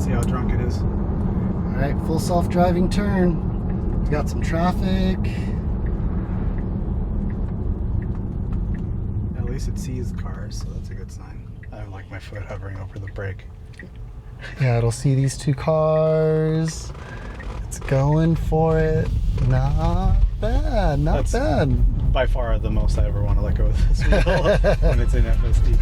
See how drunk it is. All right, full self-driving turn. We've got some traffic. At least it sees cars, so that's a good sign. I don't like my foot hovering over the brake. Yeah, it'll see these two cars. It's going for it. Not bad, not bad. By far the most I ever want to let go of this wheel when it's in FSD.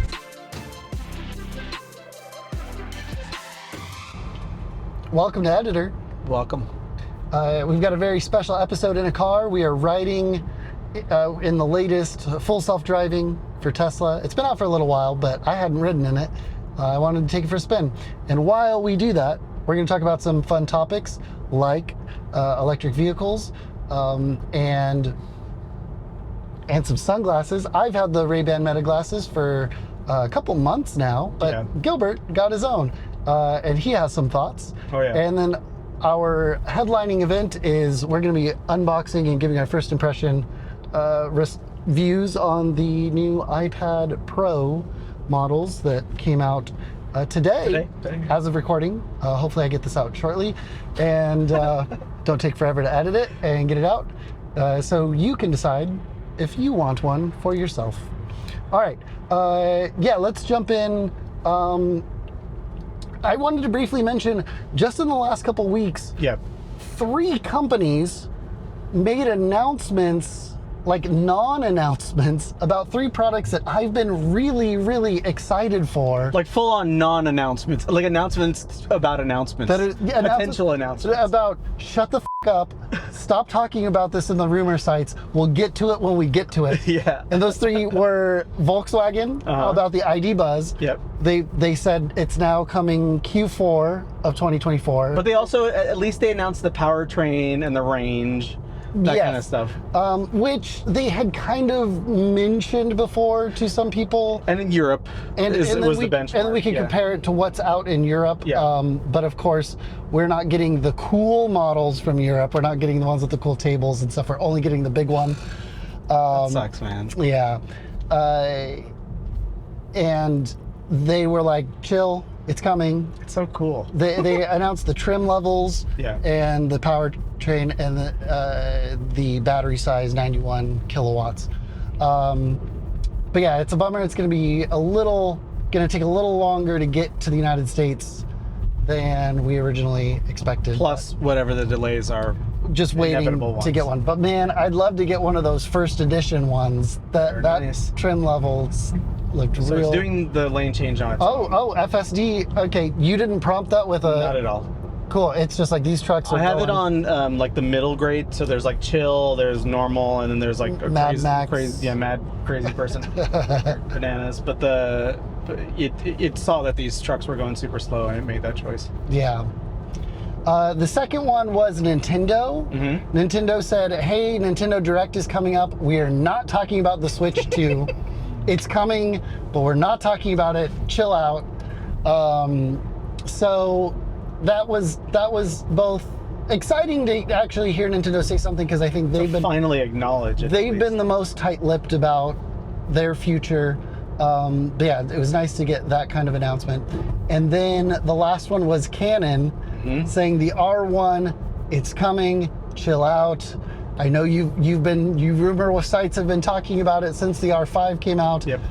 Welcome to Editor. Welcome. We've got a very special episode in a car. We are riding in the latest full self-driving for Tesla. It's been out for a little while, but I hadn't ridden in it. I wanted to take it for a spin. And while we do that, we're going to talk about some fun topics like electric vehicles and some sunglasses. I've had the Ray-Ban Meta glasses for a couple months now, but yeah. Gilbert got his own, and he has some thoughts. Oh yeah. And then our headlining event is we're going to be unboxing and giving our first impression views on the new iPad Pro models that came out today as of recording. Hopefully I get this out shortly, and don't take forever to edit it and get it out, so you can decide if you want one for yourself. All right, yeah, let's jump in. I wanted to briefly mention, just in the last couple weeks, 3 companies made announcements, like non-announcements, about 3 products that I've been really, really excited for. Like full-on non-announcements, like announcements about announcements. That are, potential announcements. About, shut the f*** up, stop talking about this in the rumor sites, we'll get to it when we get to it. Yeah. And those 3 were Volkswagen, about the ID Buzz. Yep. They said it's now coming Q4 of 2024. But they also, at least they announced the powertrain and the range. That kind of stuff. Which they had kind of mentioned before to some people. And in Europe, and was the benchmark. And then we can compare it to what's out in Europe. Yeah. But of course, we're not getting the cool models from Europe. We're not getting the ones with the cool tables and stuff. We're only getting the big one. That sucks, man. Yeah. And they were like, chill, it's coming. It's so cool. They announced the trim levels, and the powertrain, and the battery size, 91 kilowatts. But yeah, it's a bummer. It's going to be going to take a little longer to get to the United States than we originally expected. Plus whatever the delays are. Just waiting to get one. But man, I'd love to get one of those first edition ones. That nice. Trim levels looked real. So it's doing the lane change on its own. Oh, FSD. Okay, you didn't prompt that with a... Not at all. Cool. It's just like these trucks are I have it on like the middle grade, so there's like chill, there's normal, and then there's like a Mad Max. crazy person. Bananas. But it saw that these trucks were going super slow, and it made that choice. Yeah. The second one was Nintendo. Mm-hmm. Nintendo said, hey, Nintendo Direct is coming up. We are not talking about the Switch 2. It's coming, but we're not talking about it. Chill out. So that was both exciting to actually hear Nintendo say something, because I think they've been finally acknowledge it. They've been the most tight-lipped about their future. But yeah, it was nice to get that kind of announcement. And then the last one was Canon, saying the R1, it's coming, chill out. I know you rumor sites have been talking about it since the R5 came out. Yep.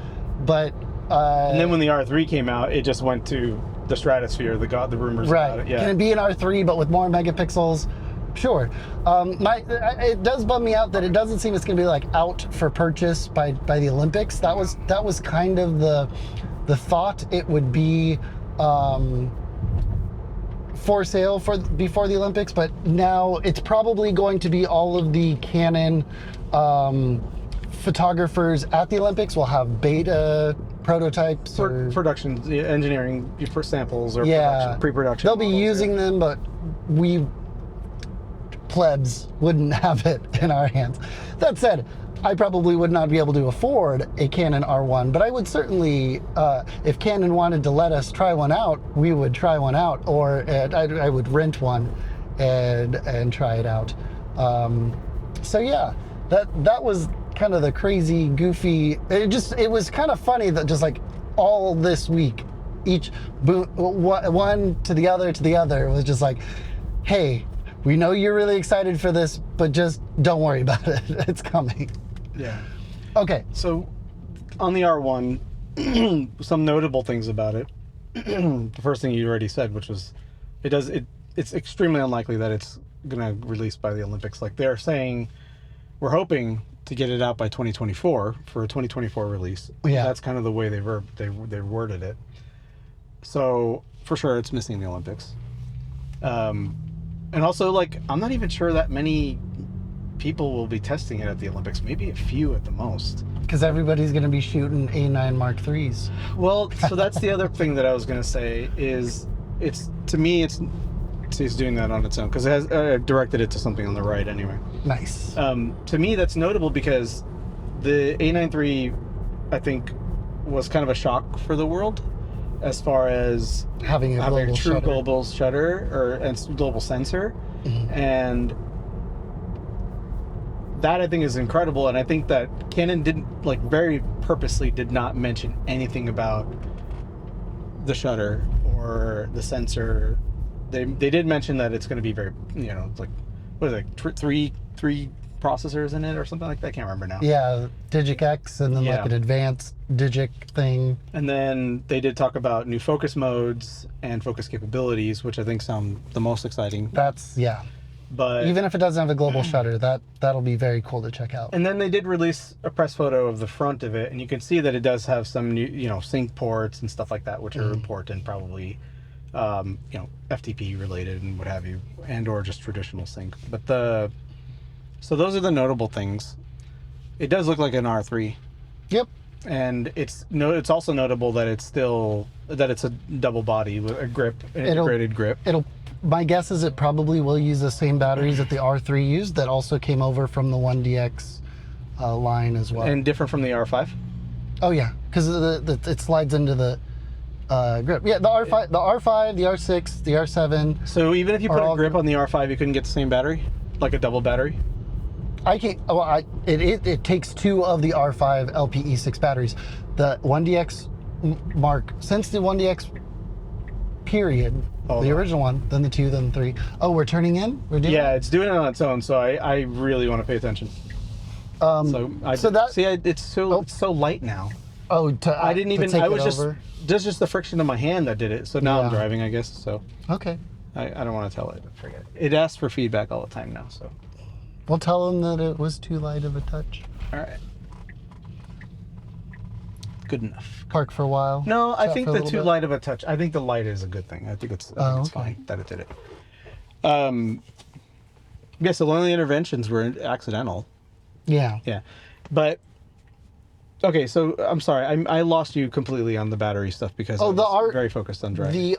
But and then when the R3 came out, it just went to the stratosphere. The rumors about it. Yeah. Can it be an R3 but with more megapixels? Sure. It does bum me out that it doesn't seem it's going to be like out for purchase by the Olympics. That was kind of the thought. It would be for sale before the Olympics, but now it's probably going to be all of the Canon photographers at the Olympics will have beta prototypes or production engineering for samples or pre-production. They'll be using them, but we plebs wouldn't have it in our hands. That said, I probably would not be able to afford a Canon R1, but I would certainly, if Canon wanted to let us try one out, we would try one out, or I would rent one and try it out. So yeah, that was kind of the crazy, goofy. It was kind of funny that just like all this week, each one to the other was just like, hey, we know you're really excited for this, but just don't worry about it. It's coming. Yeah. Okay. So on the R1, some notable things about it. The first thing you already said, which was it's extremely unlikely that it's gonna release by the Olympics. Like they're saying, we're hoping to get it out by 2024 for a 2024 release. Yeah. That's kind of the way they worded it. So for sure it's missing the Olympics. And also, like, I'm not even sure that many people will be testing it at the Olympics. Maybe a few at the most. Because everybody's going to be shooting A9 Mark IIIs. Well, so that's the other thing that I was going to say is it's doing that on its own because it has directed it to something on the right anyway. Nice. To me, that's notable because the A9 III, I think, was kind of a shock for the world as far as having a true global shutter and global sensor. Mm-hmm. And that I think is incredible. And I think that Canon very purposely did not mention anything about the shutter or the sensor. They did mention that it's going to be very, it's like, what is it, three processors in it or something like that? I can't remember now. Yeah, Digic X and then like an advanced Digic thing. And then they did talk about new focus modes and focus capabilities, which I think sound the most exciting. But even if it doesn't have a global shutter, that'll be very cool to check out. And then they did release a press photo of the front of it, and you can see that it does have some new, sync ports and stuff like that, which are important, probably, FTP related and what have you, and or just traditional sync. But so those are the notable things. It does look like an R3. Yep. And it's also notable that it's a double body with a grip, an integrated grip. My guess is it probably will use the same batteries that the R3 used that also came over from the 1DX line as well. And different from the R5? Oh yeah, because it slides into the grip. Yeah, the R5, the R6, the R7. So even if you put a grip on the R5, you couldn't get the same battery? Like a double battery? I can't. Oh, it takes two of the R5 LPE6 batteries. The 1DX since the 1DX period, the original one, then the 2, then the 3. Oh, we're turning in? It's doing it on its own, so I really want to pay attention. It's so light now. Oh, I didn't even. I was just the friction of my hand that did it. So now I'm driving, I guess. So okay. I don't want to tell it. Forget it. It asks for feedback all the time now. So we'll tell them that it was too light of a touch. All right. Good enough. Park for a while. No, I think the too light of a touch. I think the light is a good thing. I think it's fine that it did it. Yeah. So the only interventions were accidental. Yeah. Yeah, but. Okay, so I'm sorry, I lost you completely on the battery stuff because I was very focused on driving.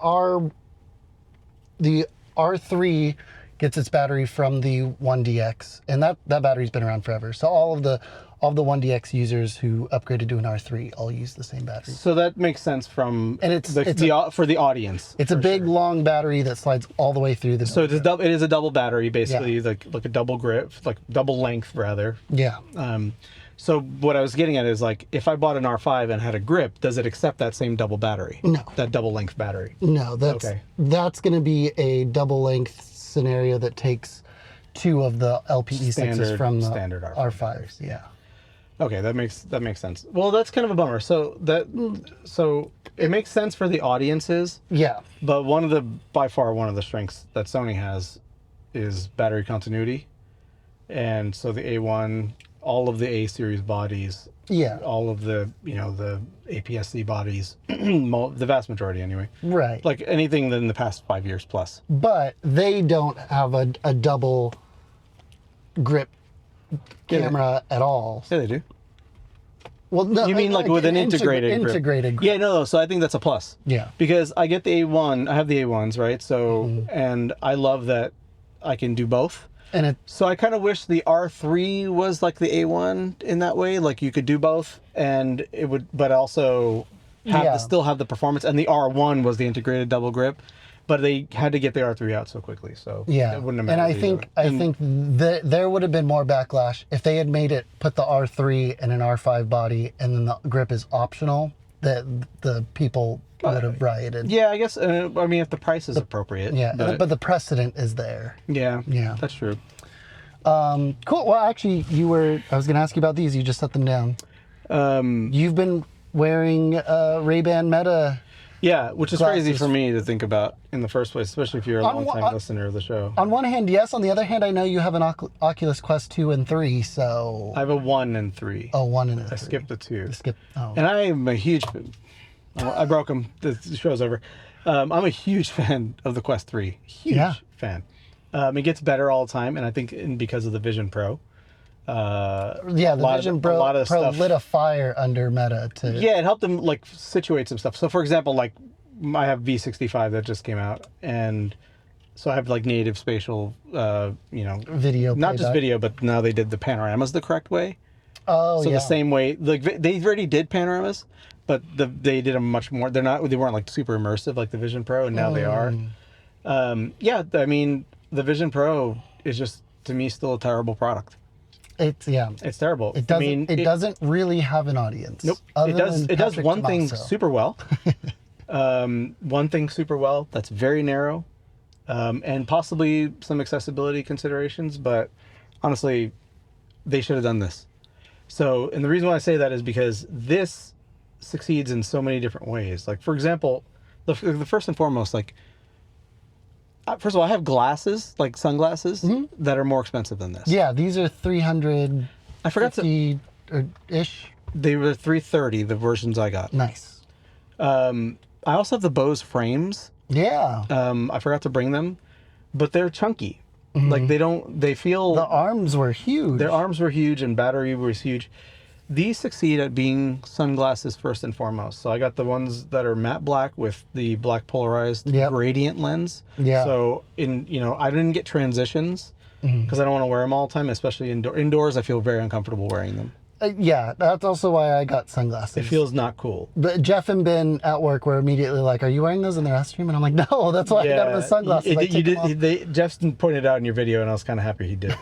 The R3 gets its battery from the 1DX, and that battery's been around forever. So all of the 1DX users who upgraded to an R3 all use the same battery. So that makes sense for the audience. It's a big long battery that slides all the way through the. So it is a double battery, basically, like a double grip, like double length rather. Yeah. So what I was getting at is, like, if I bought an R5 and had a grip, does it accept that same double battery? No. That double length battery? No, that's going to be a double length scenario that takes two of the LPE6s from the standard R5s. Yeah. Okay, that makes sense. Well, that's kind of a bummer. So it makes sense for the audiences. Yeah. But by far one of the strengths that Sony has is battery continuity. And so the A1, all of the A series bodies, all of the the APS-C bodies, the vast majority anyway, right? Like anything in the past 5 years plus. But they don't have a double grip camera at all. Yeah, they do. Well, no, you mean like with an integrated grip? Yeah, no. So I think that's a plus. Yeah, because I get the A1. I have the A1s, right? So and I love that I can do both. So I kind of wish the R3 was like the A1 in that way, like you could do both, and it would, but also still have the performance. And the R1 was the integrated double grip, but they had to get the R3 out so quickly, so it wouldn't have mattered. And I think there would have been more backlash if they had put the R3 in an R5 body, and then the grip is optional. that the people would have rioted. Yeah, I guess. I mean, if the price is appropriate. Yeah, but the precedent is there. Yeah. Yeah. That's true. Cool. Well, actually, I was going to ask you about these. You just set them down. You've been wearing Ray-Ban Meta. Yeah, which is glasses. crazy for me to think about in the first place, especially if you're a long-time listener of the show. On one hand, yes. On the other hand, I know you have an Oculus Quest 2 and 3, so... I have a 1 and 3. Oh, 1 and a 3. I skipped the 2. Oh. And I am a huge... I broke them. The show's over. I'm a huge fan of the Quest 3. Huge fan. It gets better all the time, and I think because of the Vision Pro. The Vision Pro lit a fire under Meta to... Yeah, it helped them like situate some stuff. So for example, like I have V65 that just came out, and so I have like native spatial, video. Not just video, but now they did the panoramas the correct way. Oh, so the same way, like they already did panoramas, but they did them much more. They weren't like super immersive like the Vision Pro, and now they are. I mean, the Vision Pro is just to me still a terrible product. It's terrible. It doesn't really have an audience. Nope. It does one thing super well. One thing super well that's very narrow, and possibly some accessibility considerations. But honestly, they should have done this. So, and the reason why I say that is because this succeeds in so many different ways. Like for example, the first and foremost, like. First of all, I have glasses, like sunglasses, that are more expensive than this. Yeah, these are $350. I forgot to ish. They were $330, the versions I got. Nice. I also have the Bose frames. Yeah. I forgot to bring them, but they're chunky. Like they feel... The arms were huge. Their arms were huge and battery was huge. These succeed at being sunglasses first and foremost. So I got the ones that are matte black with the black polarized gradient lens. Yeah. So I didn't get transitions because I don't want to wear them all the time, especially indoors. I feel very uncomfortable wearing them. Yeah, that's also why I got sunglasses. It feels not cool. But Jeff and Ben at work were immediately like, "Are you wearing those in the restroom?" And I'm like, "No, that's why I got them as sunglasses." Jeff pointed out in your video, and I was kind of happy he did.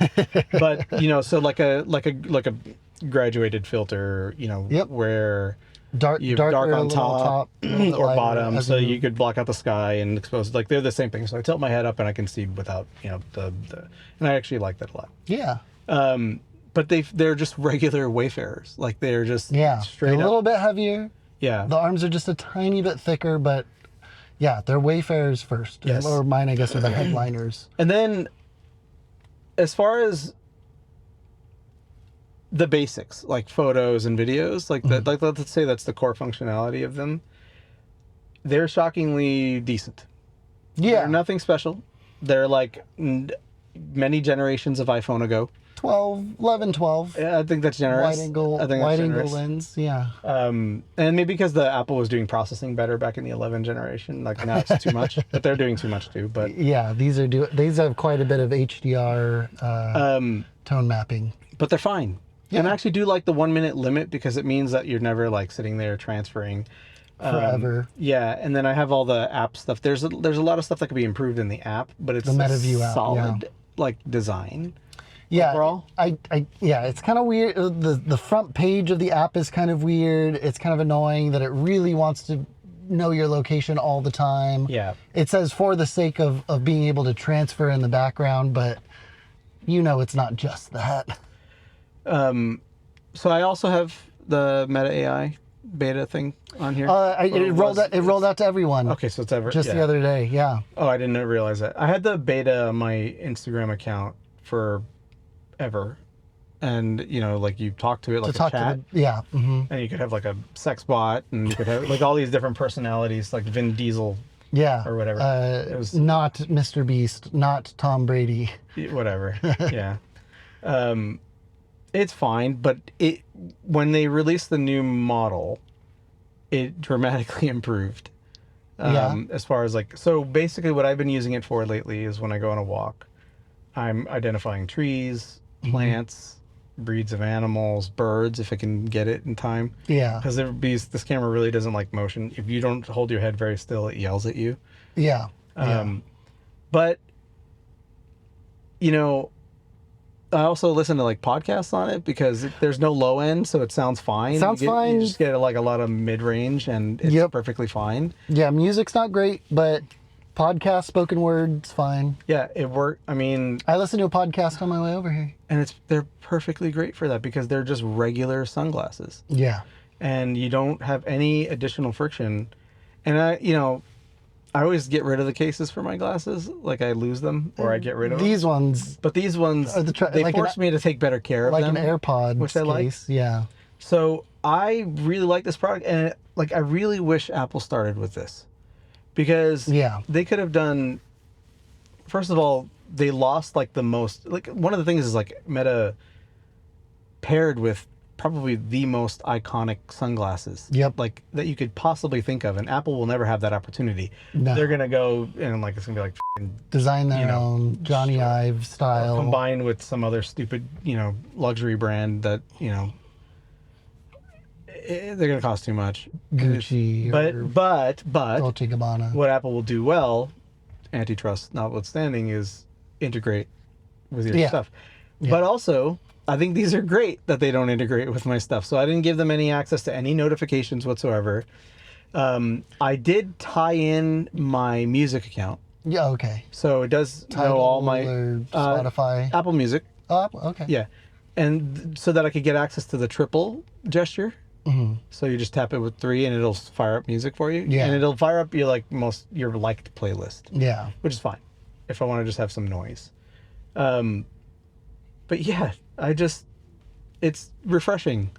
But so like a graduated filter, where dark on top or bottom, so you could block out the sky and expose. Like they're the same thing. So I tilt my head up and I can see without and I actually like that a lot. Yeah. But they're just regular Wayfarers. Like they're just straight up. A little bit heavier. Yeah. The arms are just a tiny bit thicker, but yeah, they're Wayfarers first. Yes. Or mine, I guess, are the headliners. And then, as far as the basics, like photos and videos, like that, like let's say that's the core functionality of them. They're shockingly decent. Yeah. They're nothing special. They're like many generations of iPhone ago. 11, 12. Yeah, I think that's generous. Wide angle lens, yeah. And maybe because the Apple was doing processing better back in the 11 generation, like now it's too much, but they're doing too much too. But yeah, these have quite a bit of HDR tone mapping. But they're fine. Yeah. And I actually do like the 1 minute limit because it means that you're never like sitting there transferring forever. Yeah, and then I have all the app stuff. There's a lot of stuff that could be improved in the app, but it's the MetaView app, solid like design. Yeah, overall. It's kind of weird. The front page of the app is kind of weird. It's kind of annoying that it really wants to know your location all the time. Yeah. It says for the sake of being able to transfer in the background, but it's not just that. So I also have the Meta AI beta thing on here. It rolled out to everyone. Okay, so it's the other day. Yeah. Oh, I didn't realize that. I had the beta on my Instagram account for ever, and like you talk to it like a chat. And you could have like a sex bot, and you could have like all these different personalities, like Vin Diesel. Yeah. Or whatever. It was not Mr. Beast, not Tom Brady. Whatever. Yeah. It's fine, but when they released the new model, it dramatically improved. As far as so basically what I've been using it for lately is when I go on a walk, I'm identifying trees, plants, breeds of animals, birds, if I can get it in time. Yeah. Because this camera really doesn't like motion. If you don't hold your head very still, it yells at you. Yeah. But, I also listen to like podcasts on it because there's no low end, so it sounds fine. Sounds fine. You just get like a lot of mid range, and it's perfectly fine. Yeah, music's not great, but podcast, spoken word's fine. Yeah, it worked. I mean, I listened to a podcast on my way over here, and they're perfectly great for that because they're just regular sunglasses. Yeah, and you don't have any additional friction. And I always get rid of the cases for my glasses. Like I lose them or I get rid of these them. ones. But these ones, they like force me to take better care of them. Like an AirPod which I like. Yeah. So I really like this product, and I really wish Apple started with this. Because they could have done, first of all, they lost like the most, like one of the things is like Meta paired with probably the most iconic sunglasses like that you could possibly think of, and Apple will never have that opportunity. No. They're gonna go and like it's gonna be like design their own Johnny Ive style combined with some other stupid luxury brand that they're gonna cost too much. Gucci, but Dolce & Gabbana. What Apple will do well, antitrust notwithstanding, is integrate with your stuff. But also, I think these are great that they don't integrate with my stuff. So I didn't give them any access to any notifications whatsoever. I did tie in my music account. Yeah, okay. So it does know all my Spotify, Apple Music. Oh, okay. Yeah, and so that I could get access to the triple gesture. Mm-hmm. So you just tap it with 3 and it'll fire up music for you. Yeah. And it'll fire up your liked playlist. Yeah. Which is fine if I want to just have some noise. But yeah, it's refreshing.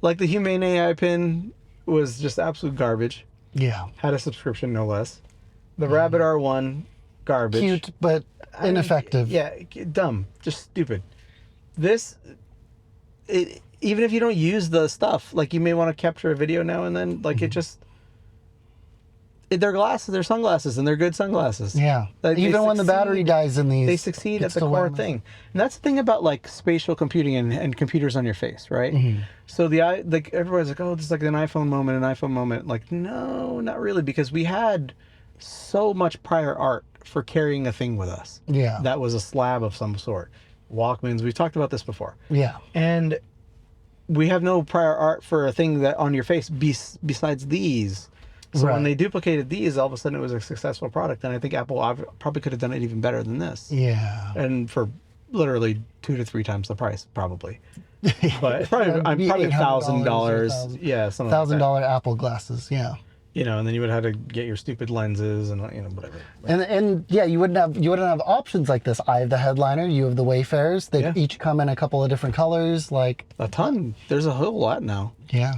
Like the Humane AI pin was just absolute garbage. Yeah. Had a subscription, no less. The Rabbit R1, garbage. Cute, but ineffective. Dumb. Just stupid. This, even if you don't use the stuff, like you may want to capture a video now and then, like they're glasses, they're sunglasses, and they're good sunglasses. Yeah. Even when the battery dies in these, they succeed at the core thing. And that's the thing about like spatial computing and computers on your face, right? Mm-hmm. So everybody's like, oh, this is like an iPhone moment. Like, no, not really, because we had so much prior art for carrying a thing with us. Yeah. That was a slab of some sort. Walkmans, we've talked about this before. Yeah. And we have no prior art for a thing that on your face besides these. So when they duplicated these, all of a sudden it was a successful product. And I think Apple probably could have done it even better than this. Yeah. And for literally 2 to 3 times the price, probably. But probably $1,000. Yeah, something like that. $1,000 Apple glasses. Yeah. And then you would have to get your stupid lenses and whatever. And yeah, you wouldn't have options like this. I have the headliner, you have the Wayfarers. They each come in a couple of different colors, like a ton. There's a whole lot now. Yeah.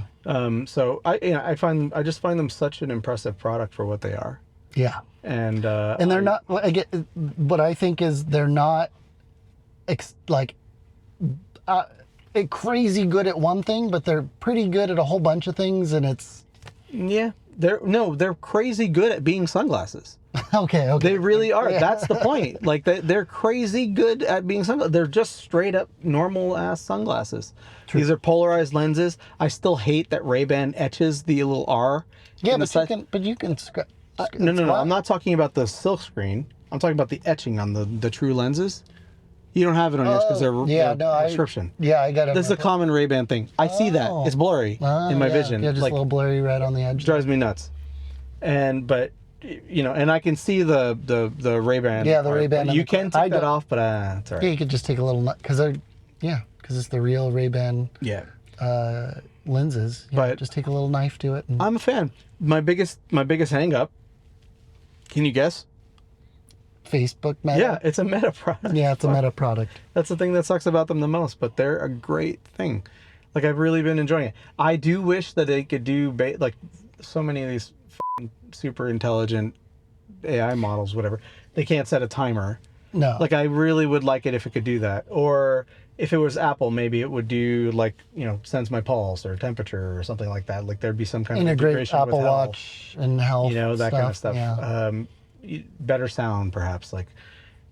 So I just find them such an impressive product for what they are. Yeah. And they're not. What I think is they're not crazy good at one thing, but they're pretty good at a whole bunch of things, and it's they're crazy good at being sunglasses. Okay. They really are. Yeah. That's the point. Like they're crazy good at being sunglasses. They're just straight up normal ass sunglasses. True. These are polarized lenses. I still hate that Ray-Ban etches the little R. Yeah, but you can No. I'm not talking about the silk screen. I'm talking about the etching on the true lenses. You don't have it on yours because they're prescription. I got it. This is a common Ray-Ban thing. I see that. It's blurry in my vision. Yeah, just a little blurry right on the edge. Drives me nuts. But and I can see the Ray-Ban. Yeah, the Ray-Ban. You can take that off, but it's all right. Yeah, you could just take a little because it's the real Ray-Ban. Yeah. Lenses. But just take a little knife to it. I'm a fan. My biggest hang up. Can you guess? Facebook Meta? Yeah, it's a Meta product. Yeah, it's a Meta product. That's the thing that sucks about them the most, but they're a great thing. Like, I've really been enjoying it. I do wish that they could do, like, so many of these super intelligent AI models, whatever, they can't set a timer. No. Like, I really would like it if it could do that. Or if it was Apple, maybe it would do, like, sense my pulse or temperature or something like that. Like, there's some kind of integration Apple with Watch and health that kind of stuff. Yeah. Better sound, perhaps. Like,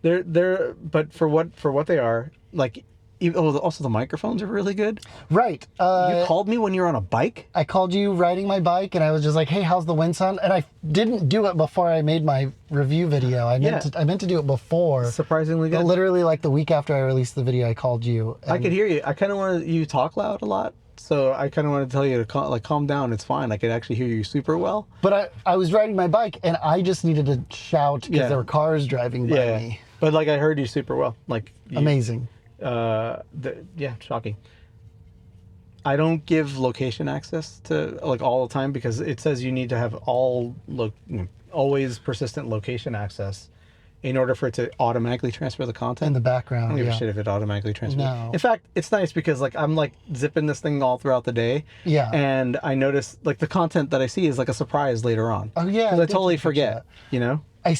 but for what they are, like, Also the microphones are really good. Right. You called me when you were on a bike? I called you riding my bike, and I was just like, hey, how's the wind sound? And I didn't do it before I made my review video. I meant to do it before. Surprisingly good. But literally, like the week after I released the video, I called you. I could hear you. I kind of wanted you to talk loud a lot. So I kind of wanted to tell you to calm down. It's fine. I could actually hear you super well. But I was riding my bike, and I just needed to shout because there were cars driving by me. But like I heard you super well. Like amazing. Shocking. I don't give location access to like all the time because it says you need to have always persistent location access in order for it to automatically transfer the content. In the background, I don't give a shit if it automatically transfers. No. In fact, it's nice because like I'm like zipping this thing all throughout the day. Yeah. And I notice like the content that I see is like a surprise later on. Oh yeah. Because I totally forget, you know? I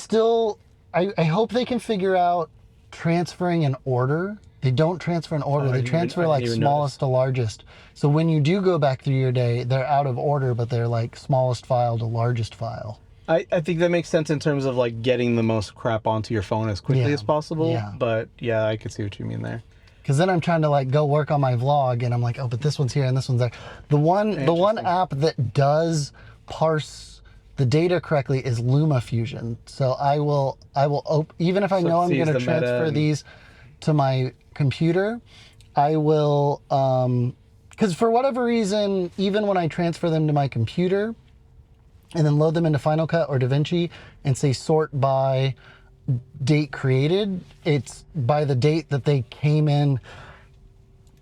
hope they can figure out transferring in order. They don't transfer in order. They transfer like smallest to largest. So when you do go back through your day, they're out of order, but they're like smallest file to largest file. I think that makes sense in terms of like getting the most crap onto your phone as quickly as possible. Yeah. But yeah, I could see what you mean there. Because then I'm trying to like go work on my vlog, and I'm like, oh, but this one's here and this one's there. The one app that does parse the data correctly is LumaFusion. So I will even if I know I'm going to transfer these to my computer, I will because for whatever reason, even when I transfer them to my computer and then load them into Final Cut or DaVinci and say sort by date created, it's by the date that they came in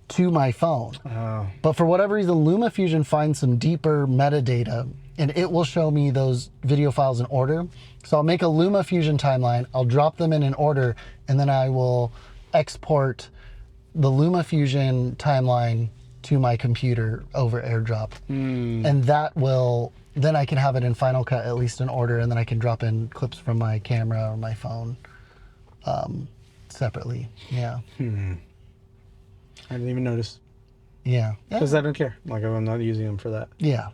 to my phone. Oh. But for whatever reason, LumaFusion finds some deeper metadata, and it will show me those video files in order. So I'll make a LumaFusion timeline, I'll drop them in order, and then I will export the LumaFusion timeline to my computer over AirDrop. And that will, then I can have it in Final Cut at least in order, and then I can drop in clips from my camera or my phone separately. Yeah. I didn't even notice. Yeah. Because I don't care. Like I'm not using them for that. Yeah.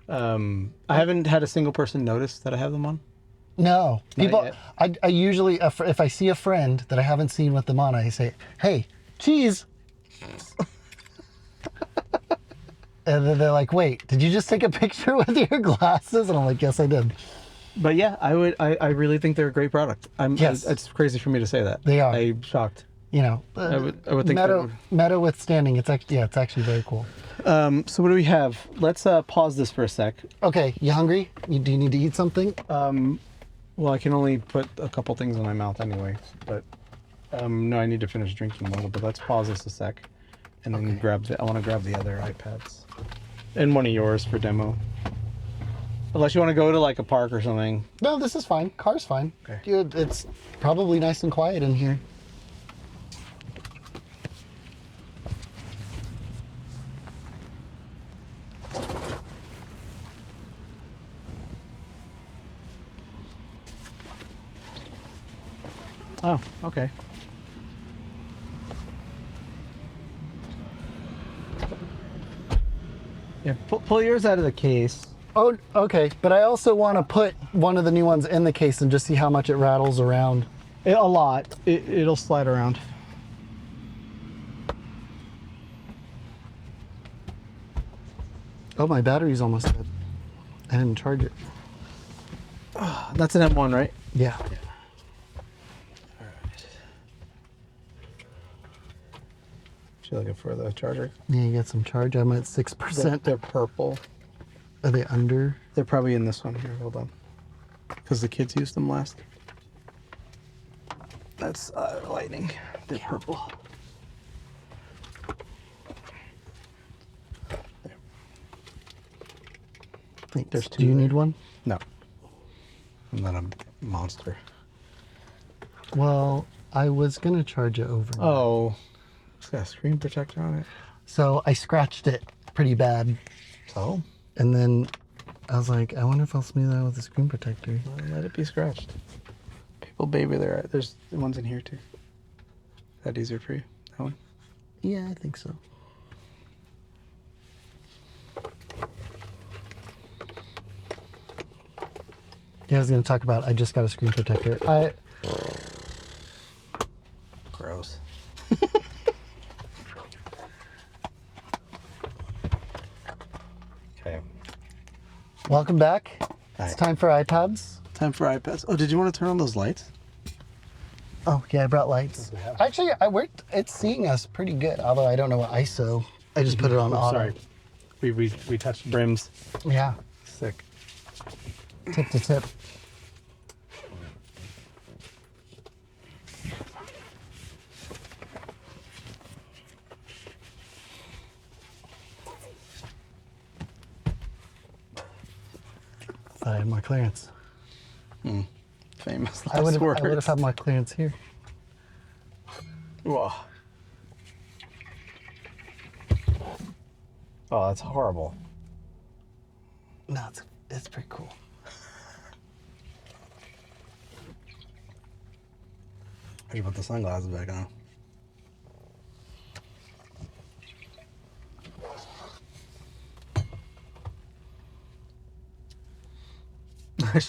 I haven't had a single person notice that I have them on. No. People, I usually, if I see a friend that I haven't seen with them on, I say, hey, cheese. And then they're like, wait, did you just take a picture with your glasses? And I'm like, yes, I did. But yeah, I really think they're a great product. Yes. It's crazy for me to say that. They are. I'm shocked. You know, I would think meta withstanding. It's actually very cool. So what do we have? Let's pause this for a sec. Okay, you hungry? Do you need to eat something? Well, I can only put a couple things in my mouth anyway, but no, I need to finish drinking water. But let's pause this a sec, and then I want to grab the other iPads, and one of yours for demo. Unless you want to go to like a park or something. No, this is fine. Car's fine. Okay. Dude, it's probably nice and quiet in here. Oh, okay. Yeah, pull yours out of the case. Oh, okay. But I also want to put one of the new ones in the case and just see how much it rattles around. A lot. It'll slide around. Oh, my battery's almost dead. I didn't charge it. That's an M1, right? Yeah. You looking for the charger? Yeah, you got some charge. I'm at 6%. They're purple. Are they under? They're probably in this one here. Hold on. Because the kids used them last. That's lightning. They're purple. There. Thanks. There's two. Do you need one? No. I'm not a monster. Well, I was going to charge it over. Oh. It's got a screen protector on it. So I scratched it pretty bad. So? And then I was like, I wonder if I'll smooth it out with a screen protector. Well, let it be scratched. People baby there's ones in here too. Is that easier for you? That one? Yeah, I think so. Yeah, I was going to talk about, I just got a screen protector. Gross. Welcome back. Hi. It's time for iPads. Time for iPads. Oh, did you want to turn on those lights? Oh, yeah, I brought lights. Actually, it's seeing us pretty good, although I don't know what ISO. I just put it on auto. Sorry. We touched brims. Yeah. Sick. Tip to tip. I had more clearance. Famous I would last words. have had more clearance here. Whoa. Oh, that's horrible. No, it's pretty cool. I should put the sunglasses back on. We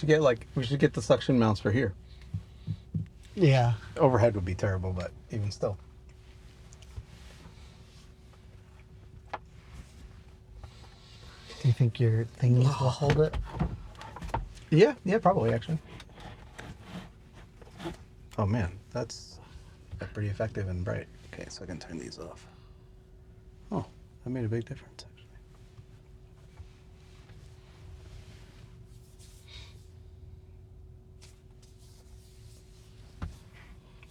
should get the suction mounts for here. Yeah. Overhead would be terrible, but even still. Do you think your thingies will hold it? Yeah, probably actually. Oh man, that's pretty effective and bright. Okay, so I can turn these off. Oh, that made a big difference actually.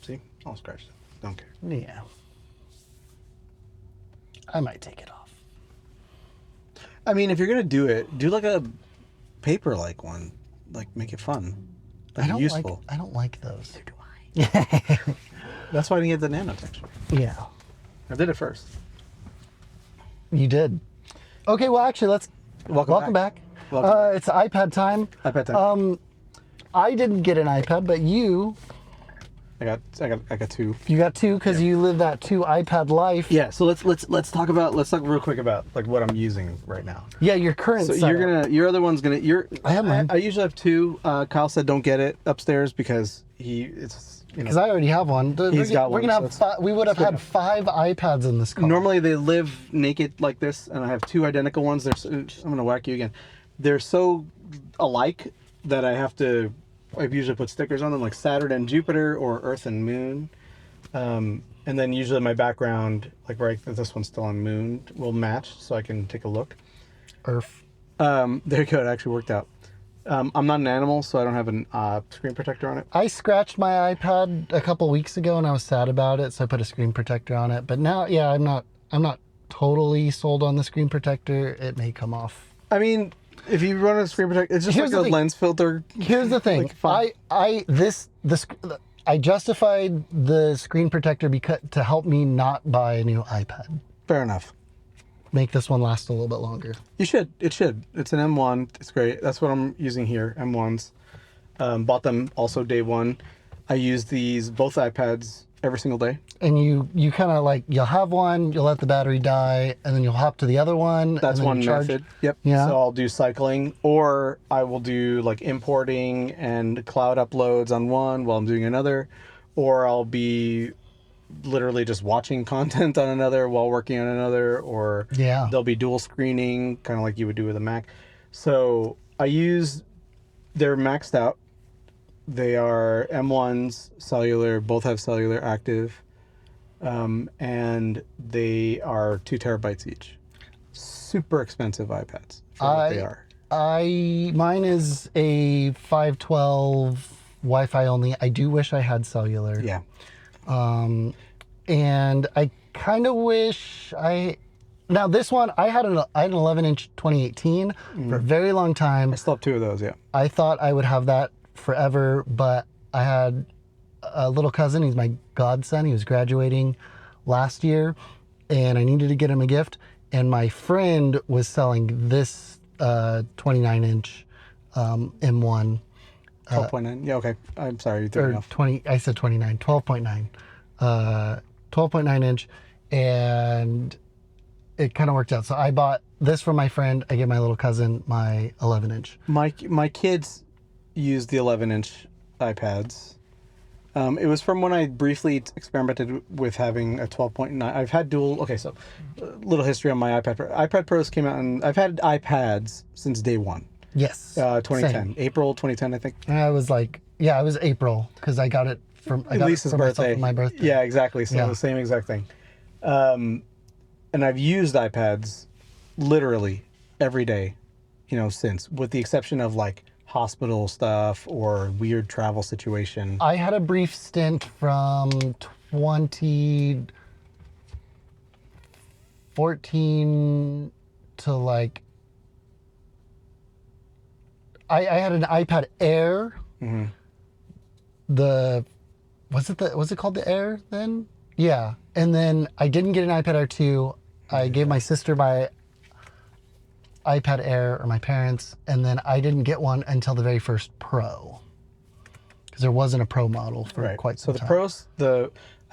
See, all scratched up. Don't care. Yeah. I might take it off. I mean, if you're gonna do it, do like a paper-like one. Like, make it fun. Like useful. I don't like those. Do I? That's why I didn't get the nano texture. Yeah. I did it first. You did. Okay, well, actually, let's welcome back. It's iPad time. iPad time. I didn't get an iPad, but you I got two. You got two because you live that two iPad life. Yeah. So let's talk real quick about like what I'm using right now. Yeah, your current. So setup. your other one's gonna. I have mine. I usually have two. Kyle said don't get it upstairs because it's. Because I already have one. He's got one. We're gonna have we would have had 5 iPads in this car. Normally they live naked like this, and I have two identical ones. I'm gonna whack you again. They're so alike that I've usually put stickers on them like Saturn and Jupiter or Earth and Moon. And then usually my background, like this one's still on Moon, will match so I can take a look. Earth. There you go. It actually worked out. I'm not an animal, so I don't have a screen protector on it. I scratched my iPad a couple weeks ago and I was sad about it, so I put a screen protector on it. But now, yeah, I'm not totally sold on the screen protector. It may come off. I mean, if you run a screen protector, it's just like a lens filter. Here's the thing. Like I justified the screen protector to help me not buy a new iPad. Fair enough. Make this one last a little bit longer. You should. It should. It's an M1. It's great. That's what I'm using here, M1s. Bought them also day one. I use both iPads every single day. And you kind of like, you'll have one, you'll let the battery die, and then you'll hop to the other one. That's and then one charge. method. Yep. Yeah. So I'll do cycling, or I will do like importing and cloud uploads on one while I'm doing another, or I'll be literally just watching content on another while working on another, or there'll be dual screening, kind of like you would do with a Mac. So they're maxed out. They are M1s, cellular, both have cellular active, and they are 2 terabytes each. Super expensive iPads for what they are. Mine is a 512 Wi-Fi only. I do wish I had cellular. Yeah. And I kind of wish now this one, I had an 11-inch 2018 for a very long time. I still have 2 of those, yeah. I thought I would have that forever, but I had a little cousin. He's my godson. He was graduating last year, and I needed to get him a gift. And my friend was selling this 29-inch M1. 12.9? Yeah, okay. I'm sorry, you threw me off. 20, I said 29, 12.9. 12.9 inch, and it kind of worked out. So I bought this for my friend. I gave my little cousin my 11-inch. My kids used the 11-inch iPads. It was from when I briefly experimented with having a 12.9. I've had dual. Okay, so a little history on my iPad Pro. iPad Pros came out, and I've had iPads since day one. Yes. 2010. Same. April 2010, I think. I was like, yeah, it was April because I got it from Lisa's birthday. For my birthday. Yeah, exactly. So the same exact thing. And I've used iPads literally every day, since, with the exception of like hospital stuff or weird travel situation. I had a brief stint from 2014 to like, I had an iPad Air. Mm-hmm. Was it called the Air then? Yeah. And then I didn't get an iPad Air 2. I gave my sister my iPad Air, or my parents, and then I didn't get one until the very first Pro. Because there wasn't a Pro model for quite some time. So the Pros,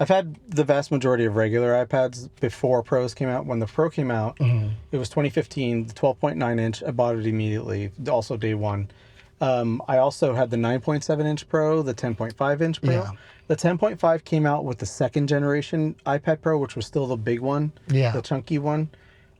I've had the vast majority of regular iPads before Pros came out. When the Pro came out, it was 2015, the 12.9 inch. I bought it immediately, also day one. I also had the 9.7 inch Pro, the 10.5 inch Pro. Yeah. The 10.5 came out with the second generation iPad Pro, which was still the big one, the chunky one.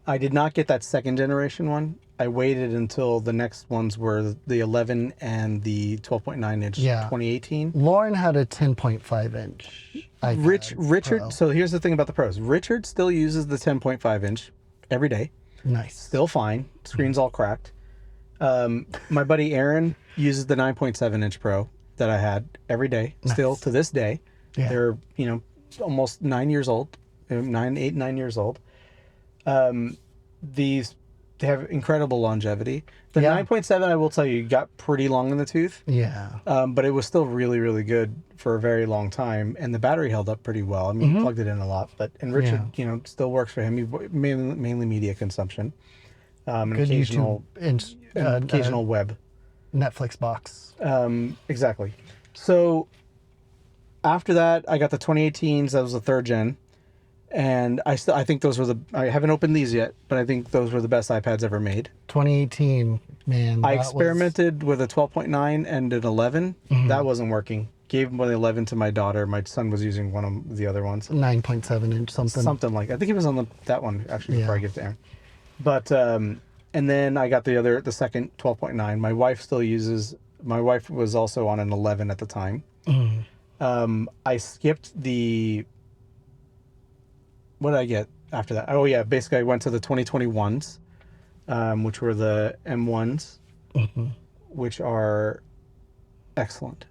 I did not get that second generation one. I waited until the next ones were the 11 and the 12.9 inch 2018. Lauren had a 10.5 inch iPad Richard, Pro. So here's the thing about the Pros. Richard still uses the 10.5 inch every day. Nice. Still fine. Screen's all cracked. My buddy Aaron uses the 9.7 inch Pro that I had every day, still to this day. Yeah. They're, almost 9 years old, 9 years old. They have incredible longevity. The 9.7, I will tell you, got pretty long in the tooth. Yeah. But it was still really, really good for a very long time, and the battery held up pretty well. I mean, he plugged it in a lot, and Richard, still works for him. He mainly media consumption, and Good occasional occasional web, Netflix box. exactly. So after that, I got the 2018s. That was the third gen. And I think those were I haven't opened these yet, but I think those were the best iPads ever made. 2018, man. I experimented with a 12.9 and an 11. That wasn't working. Gave one 11 to my daughter. My son was using one of the other ones. 9.7 inch something. Something like, I think he was on that one actually before I gave it to Aaron. But, and then I got the second 12.9. My wife was also on an 11 at the time. I skipped what did I get after that? Oh yeah, basically I went to the 2021s, which were the M1s, which are excellent.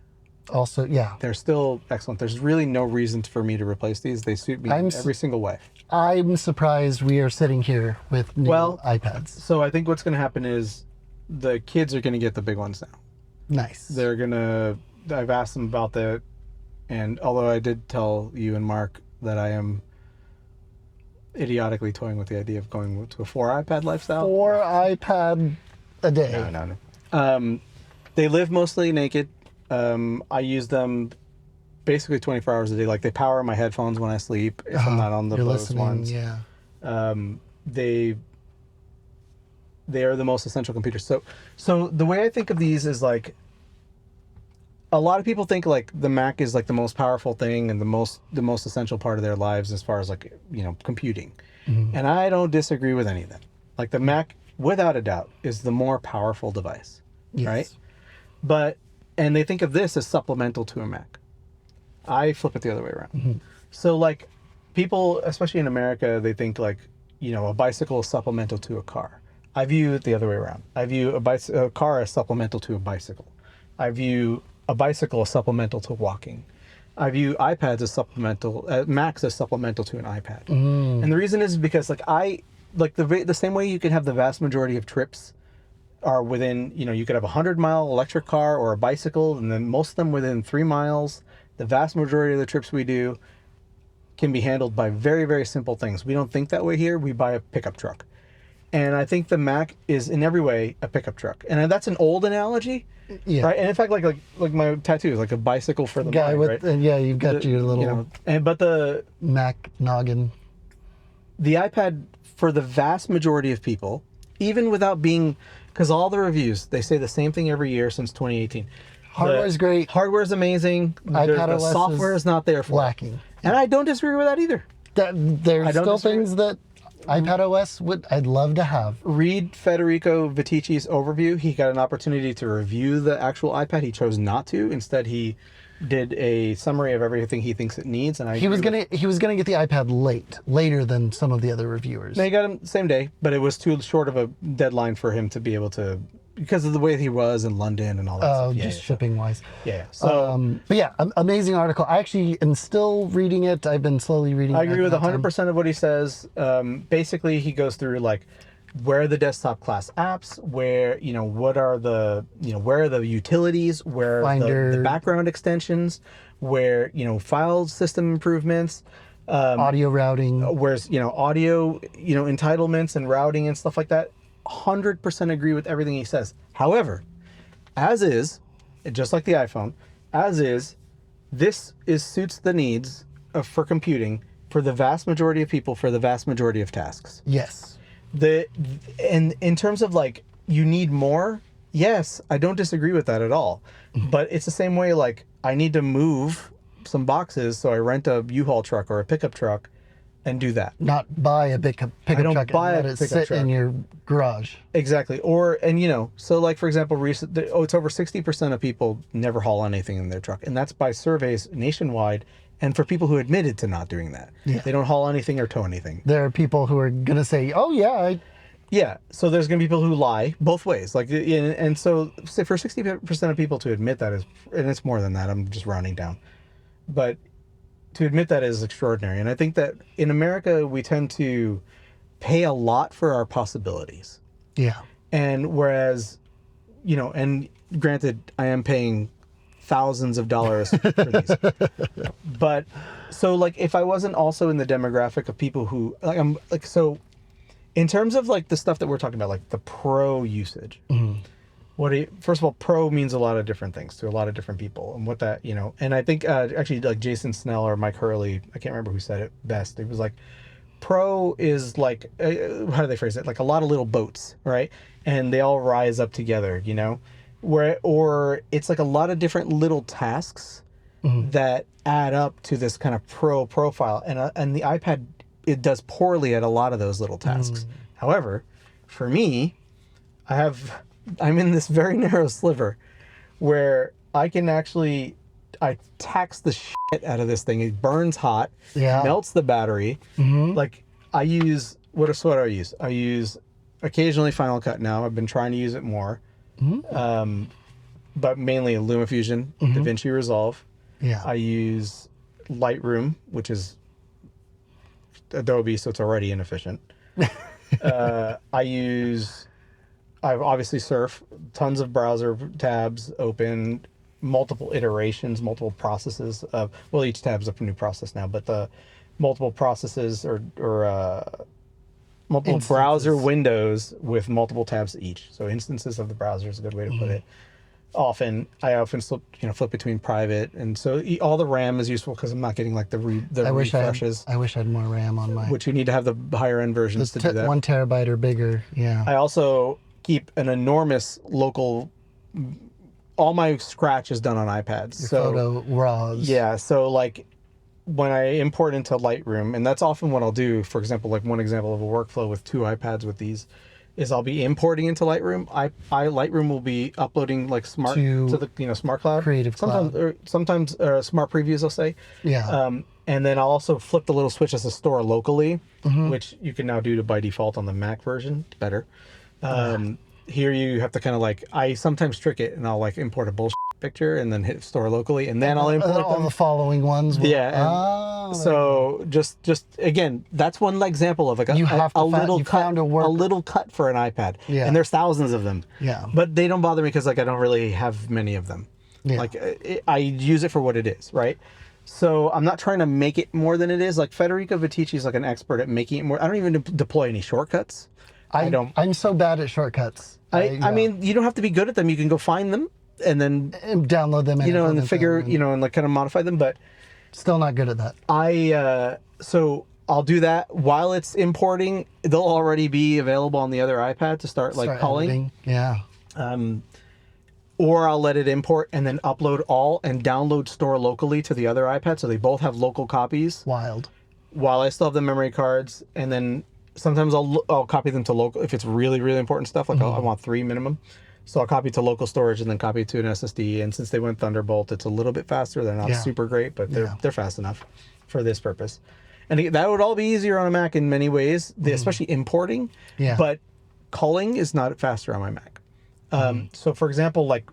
Also, they're still excellent. There's really no reason for me to replace these. They suit me every single way. I'm surprised we are sitting here with new iPads. So I think what's going to happen is the kids are going to get the big ones now. Nice. I've asked them about that, and although I did tell you and Mark that I am idiotically toying with the idea of going to a 4 iPad lifestyle. 4 iPad a day. No. They live mostly naked. I use them basically 24 hours a day. Like, they power my headphones when I sleep if I'm not on the Bose ones. Yeah. They are the most essential computers. So the way I think of these is like, a lot of people think like the Mac is like the most powerful thing and the most essential part of their lives as far as like, computing. And I don't disagree with any of that. Like, the Mac, without a doubt, is the more powerful device, right? And they think of this as supplemental to a Mac. I flip it the other way around. So like, people, especially in America, they think like, a bicycle is supplemental to a car. I view it the other way around. I view a car as supplemental to a bicycle. I view a bicycle as supplemental to walking. I view iPads as supplemental, Macs as supplemental to an iPad. And the reason is because like the same way you can have the vast majority of trips are within, you could have a 100-mile electric car or a bicycle, and then most of them within 3 miles. The vast majority of the trips we do can be handled by very, very simple things. We don't think that way here. We buy a pickup truck. And I think the Mac is in every way a pickup truck. And that's an old analogy. Yeah. Right. And in fact, like my tattoo is like a bicycle for the guy mind, with right? You've got your little but the Mac noggin. The iPad, for the vast majority of people, even without being, because all the reviews, they say the same thing every year since 2018. Hardware's great. Hardware's amazing. The software is not there for lacking. And I don't disagree with that either. There's still things that iPad OS I'd love to have. Read Federico Vitici's overview. He got an opportunity to review the actual iPad. He chose not to. Instead, he did a summary of everything he thinks it needs. And he was gonna get the iPad later than some of the other reviewers. No, he got him same day, but it was too short of a deadline for him to be able to, because of the way he was in London and all that stuff. Yeah, just shipping wise. Yeah. So, but yeah, amazing article. I actually am still reading it. I've been slowly reading it. I agree with 100% of what he says. Basically, he goes through like where are the desktop class apps, where, what are the, where are the utilities, where are the background extensions, where, file system improvements, audio routing, where's, audio, entitlements and routing and stuff like that. 100% agree with everything he says. However, as is, just like the iPhone, this suits the needs for computing for the vast majority of people for the vast majority of tasks. Yes. And in terms of like, you need more, yes, I don't disagree with that at all. But it's the same way, like, I need to move some boxes, so I rent a U-Haul truck or a pickup truck and do that. Not buy a pickup truck and let it sit in your garage. Exactly. So like, for example, it's over 60% of people never haul anything in their truck. And that's by surveys nationwide. And for people who admitted to not doing that, they don't haul anything or tow anything. There are people who are going to say, oh yeah. Yeah. So there's going to be people who lie both ways. Like, and so for 60% of people to admit that and it's more than that, I'm just rounding down, but to admit that is extraordinary. And I think that in America, we tend to pay a lot for our possibilities. Yeah. And whereas, and granted, I am paying thousands of dollars for these. But so like, if I wasn't also in the demographic of people who so in terms of like the stuff that we're talking about, like the pro usage, first of all, pro means a lot of different things to a lot of different people, and what that, and I think actually like Jason Snell or Mike Hurley, I can't remember who said it best. It was like, pro is like, how do they phrase it? Like a lot of little boats, right? And they all rise up together, or it's like a lot of different little tasks that add up to this kind of pro profile. And the iPad, it does poorly at a lot of those little tasks. However, for me, I'm in this very narrow sliver where I tax the shit out of this thing. It burns hot, melts the battery. Like I use, what do I use? I use occasionally Final Cut now. I've been trying to use it more. But mainly LumaFusion, DaVinci Resolve. Yeah. I use Lightroom, which is Adobe, so it's already inefficient. I've obviously Surf, tons of browser tabs open, multiple iterations, multiple processes of, each tab's a new process now, but the multiple processes or multiple browser windows with multiple tabs each. So instances of the browser is a good way to put it. I often flip between private, and so all the RAM is useful because I'm not getting like the refreshes. I wish I had more RAM on mine. Which you need to have the higher end versions to do that. 1 terabyte or bigger. Yeah. I also keep an enormous local. All my scratch is done on iPads. Your photo RAWs. Yeah. So like, when I import into Lightroom, and that's often what I'll do, for example, like one example of a workflow with 2 iPads with these is I'll be importing into Lightroom. Lightroom will be uploading like smart to the Smart Cloud, Creative Cloud, sometimes Smart Previews, I'll say. Yeah. And then I'll also flip the little switch as a store locally, which you can now do by default on the Mac version. Better. Here you have to kind of like, I sometimes trick it and I'll like import a bullshit picture and then hit store locally, and then I'll import all the following ones. So just again, that's one example of like a little cut for an iPad. Yeah. And there's thousands of them. Yeah. But they don't bother me because like I don't really have many of them. Yeah. Like I use it for what it is, right? So I'm not trying to make it more than it is. Like Federico Vitici's is like an expert at making it more. I don't even deploy any shortcuts. I'm so bad at shortcuts. I mean, you don't have to be good at them. You can go find them and then download them, and then figure, and like kind of modify them. But still not good at that. So I'll do that while it's importing. They'll already be available on the other iPad to start calling. Editing. Yeah. Or I'll let it import and then upload all and download store locally to the other iPad, so they both have local copies. Wild. While I still have the memory cards, and then sometimes I'll copy them to local if it's really, really important stuff. Like I want 3 minimum. So I'll copy to local storage and then copy to an SSD. And since they went Thunderbolt, it's a little bit faster. They're not super great, but they're fast enough for this purpose. And that would all be easier on a Mac in many ways, especially importing. Yeah. But culling is not faster on my Mac. So for example, like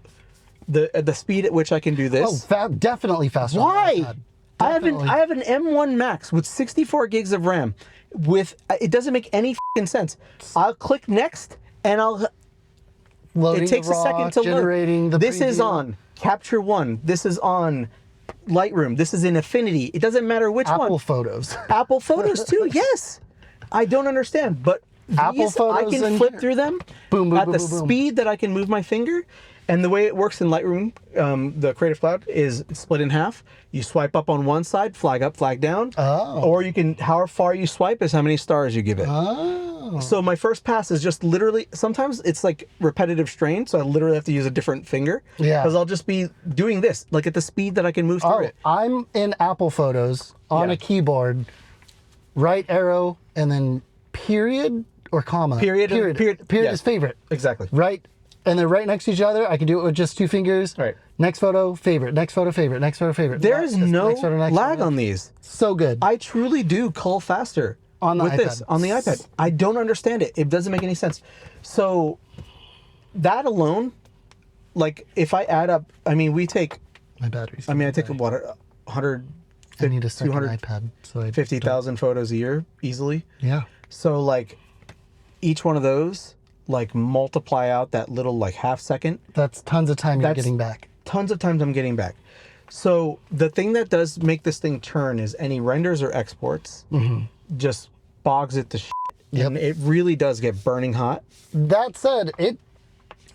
the speed at which I can do this. Oh, definitely faster. Why? I have an M1 Max with 64 gigs of RAM. It doesn't make any sense. I'll click next and it takes a second to load. This is on Capture One. This is on Lightroom. This is in Affinity. It doesn't matter which one. Apple Photos. Apple Photos too. Yes. I don't understand, but Apple Photos, I can flip through them at the speed that I can move my finger. And the way it works in Lightroom, the Creative Cloud, is split in half. You swipe up on one side, flag up, flag down. Oh. Or you can, however far you swipe is how many stars you give it. Oh. So my first pass is just literally, sometimes it's like repetitive strain, so I literally have to use a different finger. Yeah. Because I'll just be doing this, like at the speed that I can move through it. I'm in Apple Photos on a keyboard, right arrow, and then period or comma. Period is favorite. Exactly. Right. And they're right next to each other. I can do it with just 2 fingers. Right. Next photo, favorite. Next photo, favorite. Next photo, favorite. There is no lag on these. So good. I truly do cull faster on the iPad. On the iPad. I don't understand it. It doesn't make any sense. So that alone, like if I add up, I mean, we take. My battery's. I mean, I take what 100. I need a second iPad. So 50,000 photos a year easily. Yeah. So like, each one of those. Like multiply out that little like half second. That's tons of time you're getting back. Tons of times I'm getting back. So the thing that does make this thing turn is any renders or exports just bogs it to shit. Yep. And it really does get burning hot. That said, it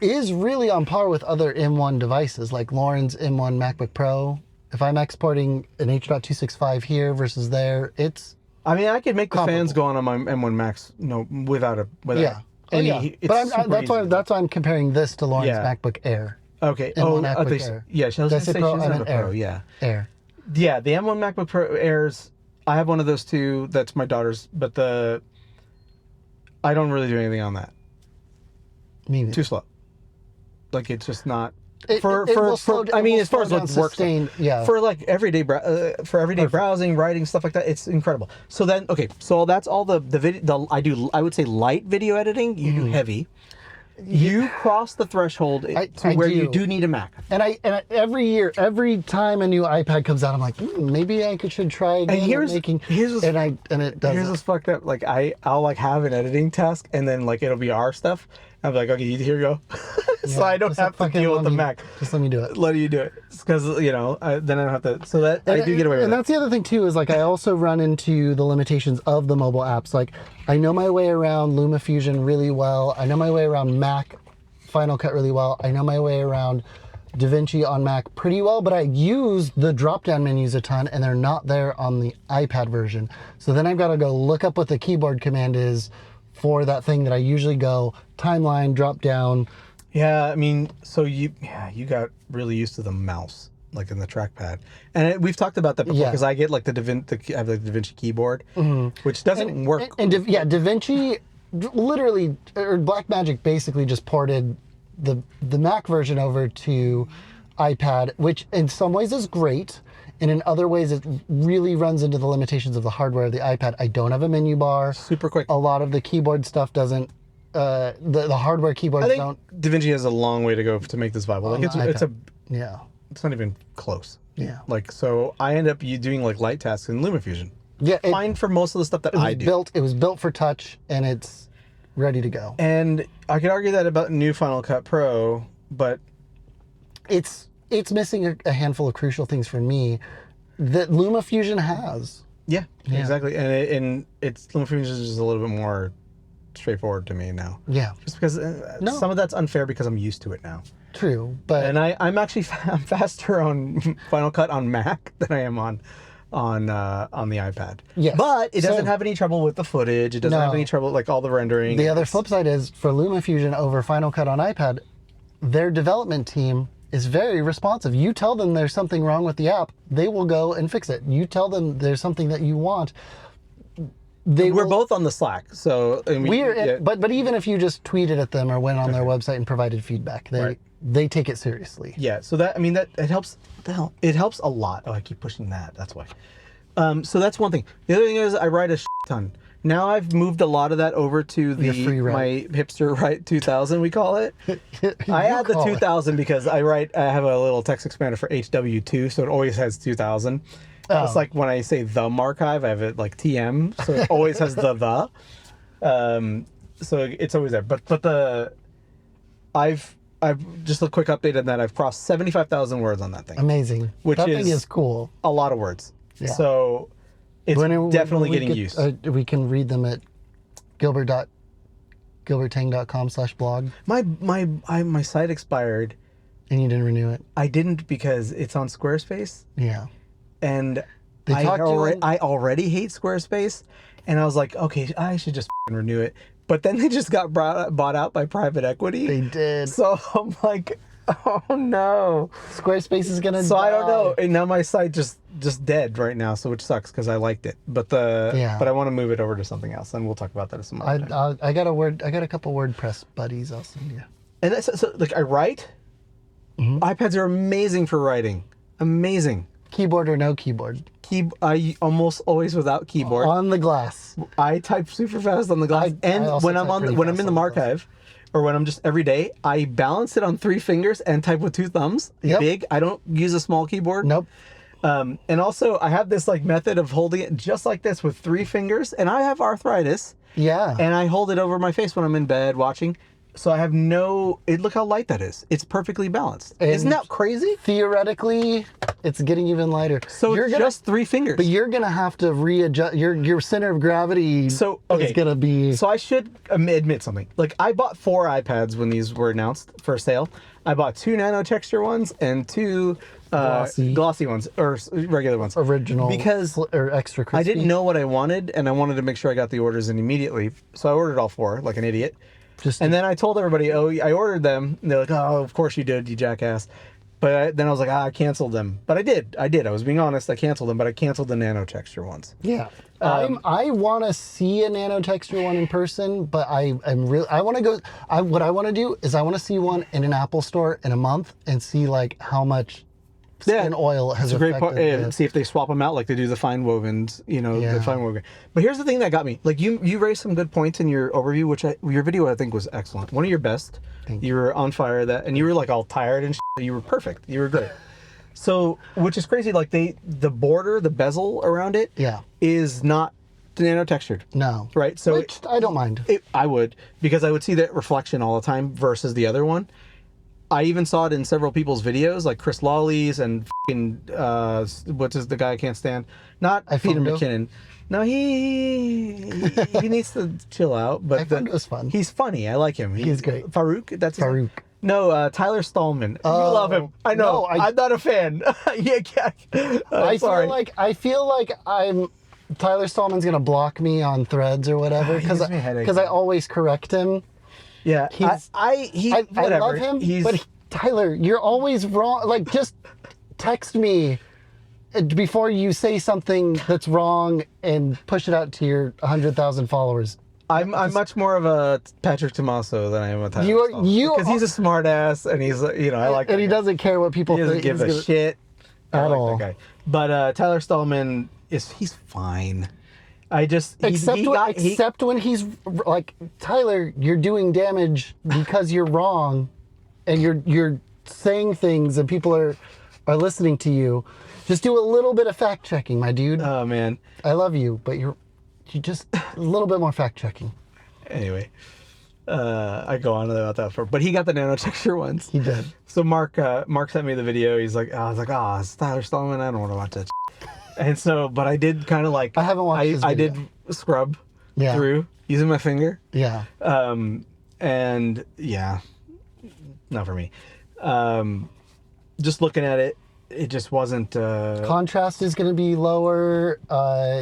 is really on par with other M1 devices like Lauren's M1 MacBook Pro. If I'm exporting an H.265 here versus there, it's I mean, I could make the fans go on my M1 Max without yeah. But that's why I'm comparing this to Lauren's MacBook Air. Okay. MacBook Air. Yeah, she was say Pro, she's on a Pro. Yeah. Air. Yeah, the M1 MacBook Pro Airs. I have one of those too. That's my daughter's, but I don't really do anything on that. Too slow. Like it's just not. I mean, as far as like work stuff, for like everyday browsing, writing, stuff like that, it's incredible. So then, okay, so that's all the video. I would say light video editing. You do heavy. You cross the threshold to where you do need a Mac. And every year, every time a new iPad comes out, I'm like, maybe I should try again. And here's it does. Here's what's fucked up. Like I'll like have an editing task, and then like it'll be our stuff. I'm like, okay, here you go. So I don't have to deal with the Mac. Just let me do it. Let you do it. Because, then I don't have to. So that I do get away with it. And that's the other thing, too, is like I also run into the limitations of the mobile apps. Like I know my way around LumaFusion really well. I know my way around Mac Final Cut really well. I know my way around DaVinci on Mac pretty well, but I use the drop-down menus a ton, and they're not there on the iPad version. So then I've got to go look up what the keyboard command is for that thing that I usually go timeline, drop down. Yeah, I mean, so you got really used to the mouse, like in the trackpad, and we've talked about that before because I get like I have the DaVinci keyboard, which doesn't work. DaVinci literally, or Blackmagic basically just ported the Mac version over to iPad, which in some ways is great. And in other ways, it really runs into the limitations of the hardware of the iPad. I don't have a menu bar. Super quick. A lot of the keyboard stuff doesn't. The hardware keyboards don't. DaVinci has a long way to go to make this viable. Like it's not even close. Yeah. Like so, I end up doing like light tasks in LumaFusion. Yeah. Fine for most of the stuff that I do. It was built for touch, and it's ready to go. And I could argue that about new Final Cut Pro, but it's missing a handful of crucial things for me that LumaFusion has. Yeah. Exactly. And it's LumaFusion is just a little bit more straightforward to me now. Yeah. Just because some of that's unfair because I'm used to it now. True, but I'm actually faster on Final Cut on Mac than I am on the iPad. Yes. But it doesn't have any trouble with the footage. It doesn't have any trouble like all the rendering. The other flip side is for LumaFusion over Final Cut on iPad, their development team is very responsive. You tell them there's something wrong with the app, they will go and fix it. You tell them there's something that you want, we're both on the Slack, so and but even if you just tweeted at them or went on their website and provided feedback, they take it seriously. Yeah, so that it helps. It helps a lot. Oh, I keep pushing that. That's why. So that's one thing. The other thing is I write a ton. Now I've moved a lot of that over to my hipster write 2000, we call it. I add the 2000 because I have a little text expander for HW2, so it always has 2000. Oh. It's like when I say the Marchive, I have it like TM, so it always has the. So it's always there. But I've just a quick update on that. I've crossed 75,000 words on that thing. Amazing. That thing is cool. A lot of words. Yeah. So it's definitely getting used. We can read them at gilberttang.com/blog. My site expired. And you didn't renew it? I didn't because it's on Squarespace. Yeah. And I already hate Squarespace. And I was like, okay, I should just renew it. But then they just got bought out by private equity. They did. So I'm like, oh no. Squarespace is going to die. So I don't know. And now my site just dead right now, so which sucks because I liked it. But I want to move it over to something else, and we'll talk about that at some other time. I got a couple WordPress buddies I'll send you. And so like I write. Mm-hmm. iPads are amazing for writing. Amazing. Keyboard or no keyboard? I almost always without keyboard. On the glass. I type super fast on the glass. And when I'm in the Marchive, or when I'm just every day, I balance it on 3 fingers and type with 2 thumbs. Yep. Big. I don't use a small keyboard. Nope. And also I have this like method of holding it just like this with 3 fingers, and I have arthritis. Yeah. And I hold it over my face when I'm in bed watching. So I have look how light that is. It's perfectly balanced. And isn't that crazy? Theoretically, it's getting even lighter. So you're just 3 fingers. But you're going to have to readjust. Your center of gravity is going to be... So I should admit something. Like I bought 4 iPads when these were announced for sale. I bought 2 nano texture ones and 2 glossy ones, or regular ones. Original. Because or extra crispy. I didn't know what I wanted, and I wanted to make sure I got the orders in immediately. So I ordered all 4 like an idiot. And then I told everybody, I ordered them. And they're like, oh, of course you did, you jackass. But then I was like, I canceled them. But I did. I was being honest. I canceled them, but I canceled the nano texture ones. Yeah. I want to see a nano texture one in person, but I want to go. What I want to do is I want to see one in an Apple store in a month and see like how much skin oil has affected. It's a great point. See if they swap them out like they do the fine wovens, the fine woven. But here's the thing that got me. Like you raised some good points in your overview, which your video I think was excellent. One of your best. You were on fire and you were like all tired and shit. You were perfect. You were great. So, which is crazy. Like the border, the bezel around it, is not nano textured. No. Right. So which I don't mind. I would, because I would see that reflection all the time versus the other one. I even saw it in several people's videos, like Chris Lawley's and what's the guy I can't stand? Not Peter McKinnon. No, he needs to chill out. But it was fun. He's funny. I like him. He's great. Farouk. That's his name? Farouk. No, Tyler Stallman. You love him. I know. No, I'm not a fan. I feel like Tyler Stallman's gonna block me on Threads or whatever because I always correct him. Yeah, I love him, but Tyler, you're always wrong. Like, just text me before you say something that's wrong and push it out to your 100,000 followers. I'm much more of a Patrick Tommaso than I am a Tyler Stallman. Because he's a smart ass and he's I like. And he doesn't care what people think. He doesn't give a shit at all. That guy. But Tyler Stallman he's fine. Except when he's like, Tyler, you're doing damage because you're wrong, and you're saying things and people are listening to you. Just do a little bit of fact checking, my dude. Oh man, I love you, but you just a little bit more fact checking. Anyway, I go on about that but he got the nano texture ones. He did. So Mark sent me the video. He's like, I was like, it's Tyler Stallman. I don't want to watch that. And so, but I did kind of like. I haven't watched this video. I did scrub through using my finger. Yeah. And yeah, not for me. Just looking at it, it just wasn't. Contrast is going to be lower.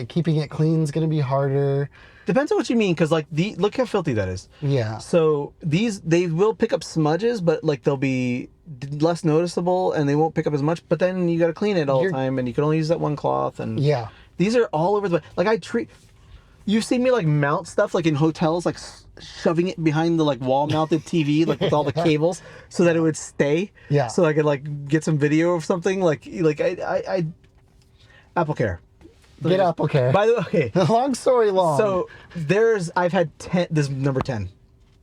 Keeping it clean is going to be harder. Depends on what you mean, because like look how filthy that is. Yeah. So they will pick up smudges, but like they'll be less noticeable and they won't pick up as much. But then you got to clean it all the time, and you can only use that one cloth. And yeah, these are all over the. Like You see me like mount stuff like in hotels, like shoving it behind the like wall mounted TV, like with all the cables, so that it would stay. Yeah. So I could like get some video of something. Like I Apple Care. Get Apple Care. By the way, okay. Long story long. So I've had 10. This is number 10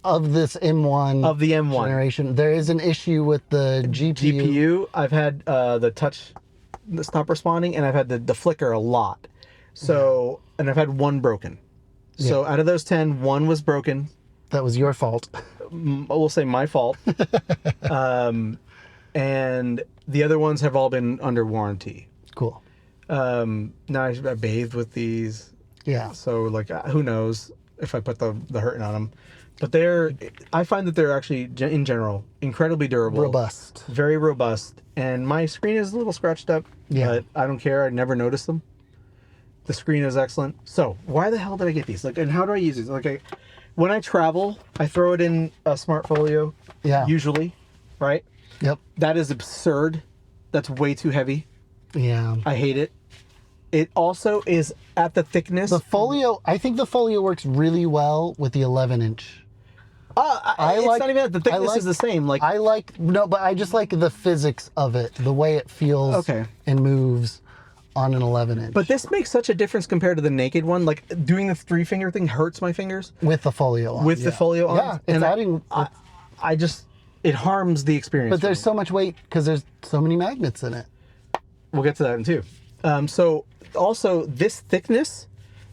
of this M1 of the M1 generation. There is an issue with the GPU. I've had the touch stop responding, and I've had the flicker a lot. So and I've had one broken. So out of those 10, one was broken. That was your fault. We'll say my fault. And the other ones have all been under warranty. Cool. Now I bathed with these. Yeah. So like, who knows if I put the hurting on them. But I find that they're actually, in general, incredibly durable. Robust. Very robust. And my screen is a little scratched up, but I don't care. I never noticed them. The screen is excellent. So why the hell did I get these? Like, and how do I use these? Like, when I travel, I throw it in a Smartfolio. Yeah. Usually, right? Yep. That is absurd. That's way too heavy. Yeah. I hate it. It also is at the thickness. The Folio, I think the Folio works really well with the 11-inch. It's not even that. The thickness is the same. Like but I just like the physics of it, the way it feels and moves on an 11-inch. But this makes such a difference compared to the naked one. Like doing the 3-finger thing hurts my fingers. With the Folio on. With the Folio on. Yeah, it's adding... it harms the experience. But there's so much weight because there's so many magnets in it. We'll get to that too. So also this thickness,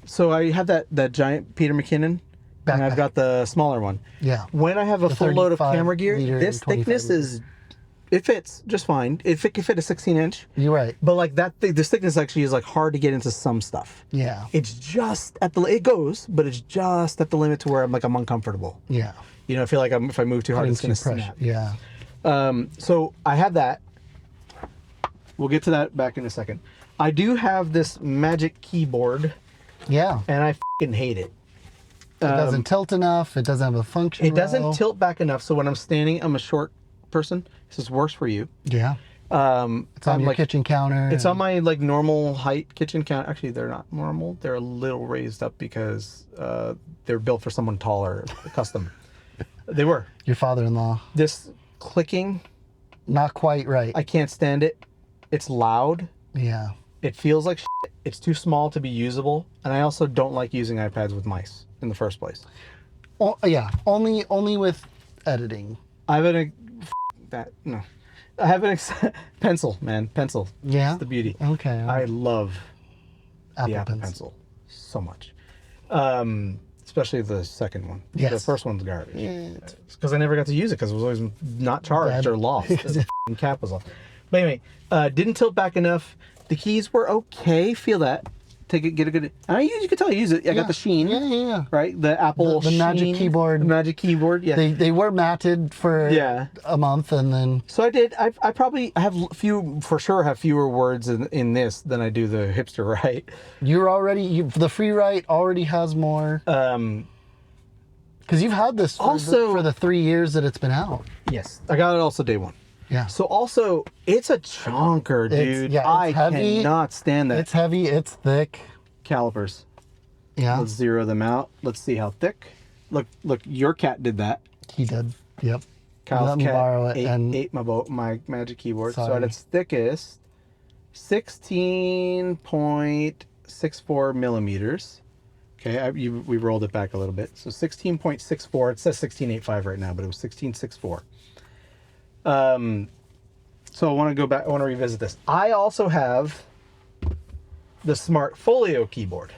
so I have that giant Peter McKinnon, and I've got the smaller one. Yeah. When I have a full load of camera gear, this thickness it fits just fine. It could fit a 16-inch. You're right. But like this thickness actually is like hard to get into some stuff. Yeah. It's just at it goes, but it's just at the limit to where I'm uncomfortable. Yeah. You know, I feel like if I move too hard, it's going to snap. Yeah. So I have that. We'll get to that back in a second. I do have this Magic Keyboard. Yeah. And I fucking hate it. It doesn't tilt enough. It doesn't have a function. It doesn't tilt back enough. So when I'm standing, I'm a short person. This is worse for you. Yeah. It's on your kitchen counter. It's on my normal height kitchen counter. Actually, they're not normal. They're a little raised up because they're built for someone taller, custom. They were. Your father-in-law. This clicking. Not quite right. I can't stand it. It's loud. Yeah. It feels like shit. It's too small to be usable. And I also don't like using iPads with mice in the first place. Oh, yeah. Only with editing. I have an pencil, man. Pencil. Yeah. It's the beauty. Okay. I love the Apple Pencil so much. Especially the second one. Yes. The first one's garbage. Because I never got to use it because it was always not charged or lost. The cap was off. But anyway, didn't tilt back enough. The keys were okay. Feel that. Take it, get a good. You can tell I use it. I got the sheen. Yeah. Right, the Apple the Magic Keyboard. The Magic Keyboard. Yeah. They were matted for a month, and then. So I did. I probably have fewer words in this than I do the hipster right. You're already the free write already has more. Because you've had this for the 3 years that it's been out. Yes, I got it also day one. Yeah. So also, it's a chonker, dude. I heavy. Cannot stand that. It's heavy. It's thick. Calipers. Yeah. Let's zero them out. Let's see how thick. Look. Your cat did that. He did. Yep. Kyle's let me cat borrow it ate my Magic Keyboard. Sorry. So at its thickest, 16.64 millimeters. Okay, we rolled it back a little bit. So 16.64. It says 16.85 right now, but it was 16.64. So I want to go back. I want to revisit this. I also have the Smartfolio keyboard,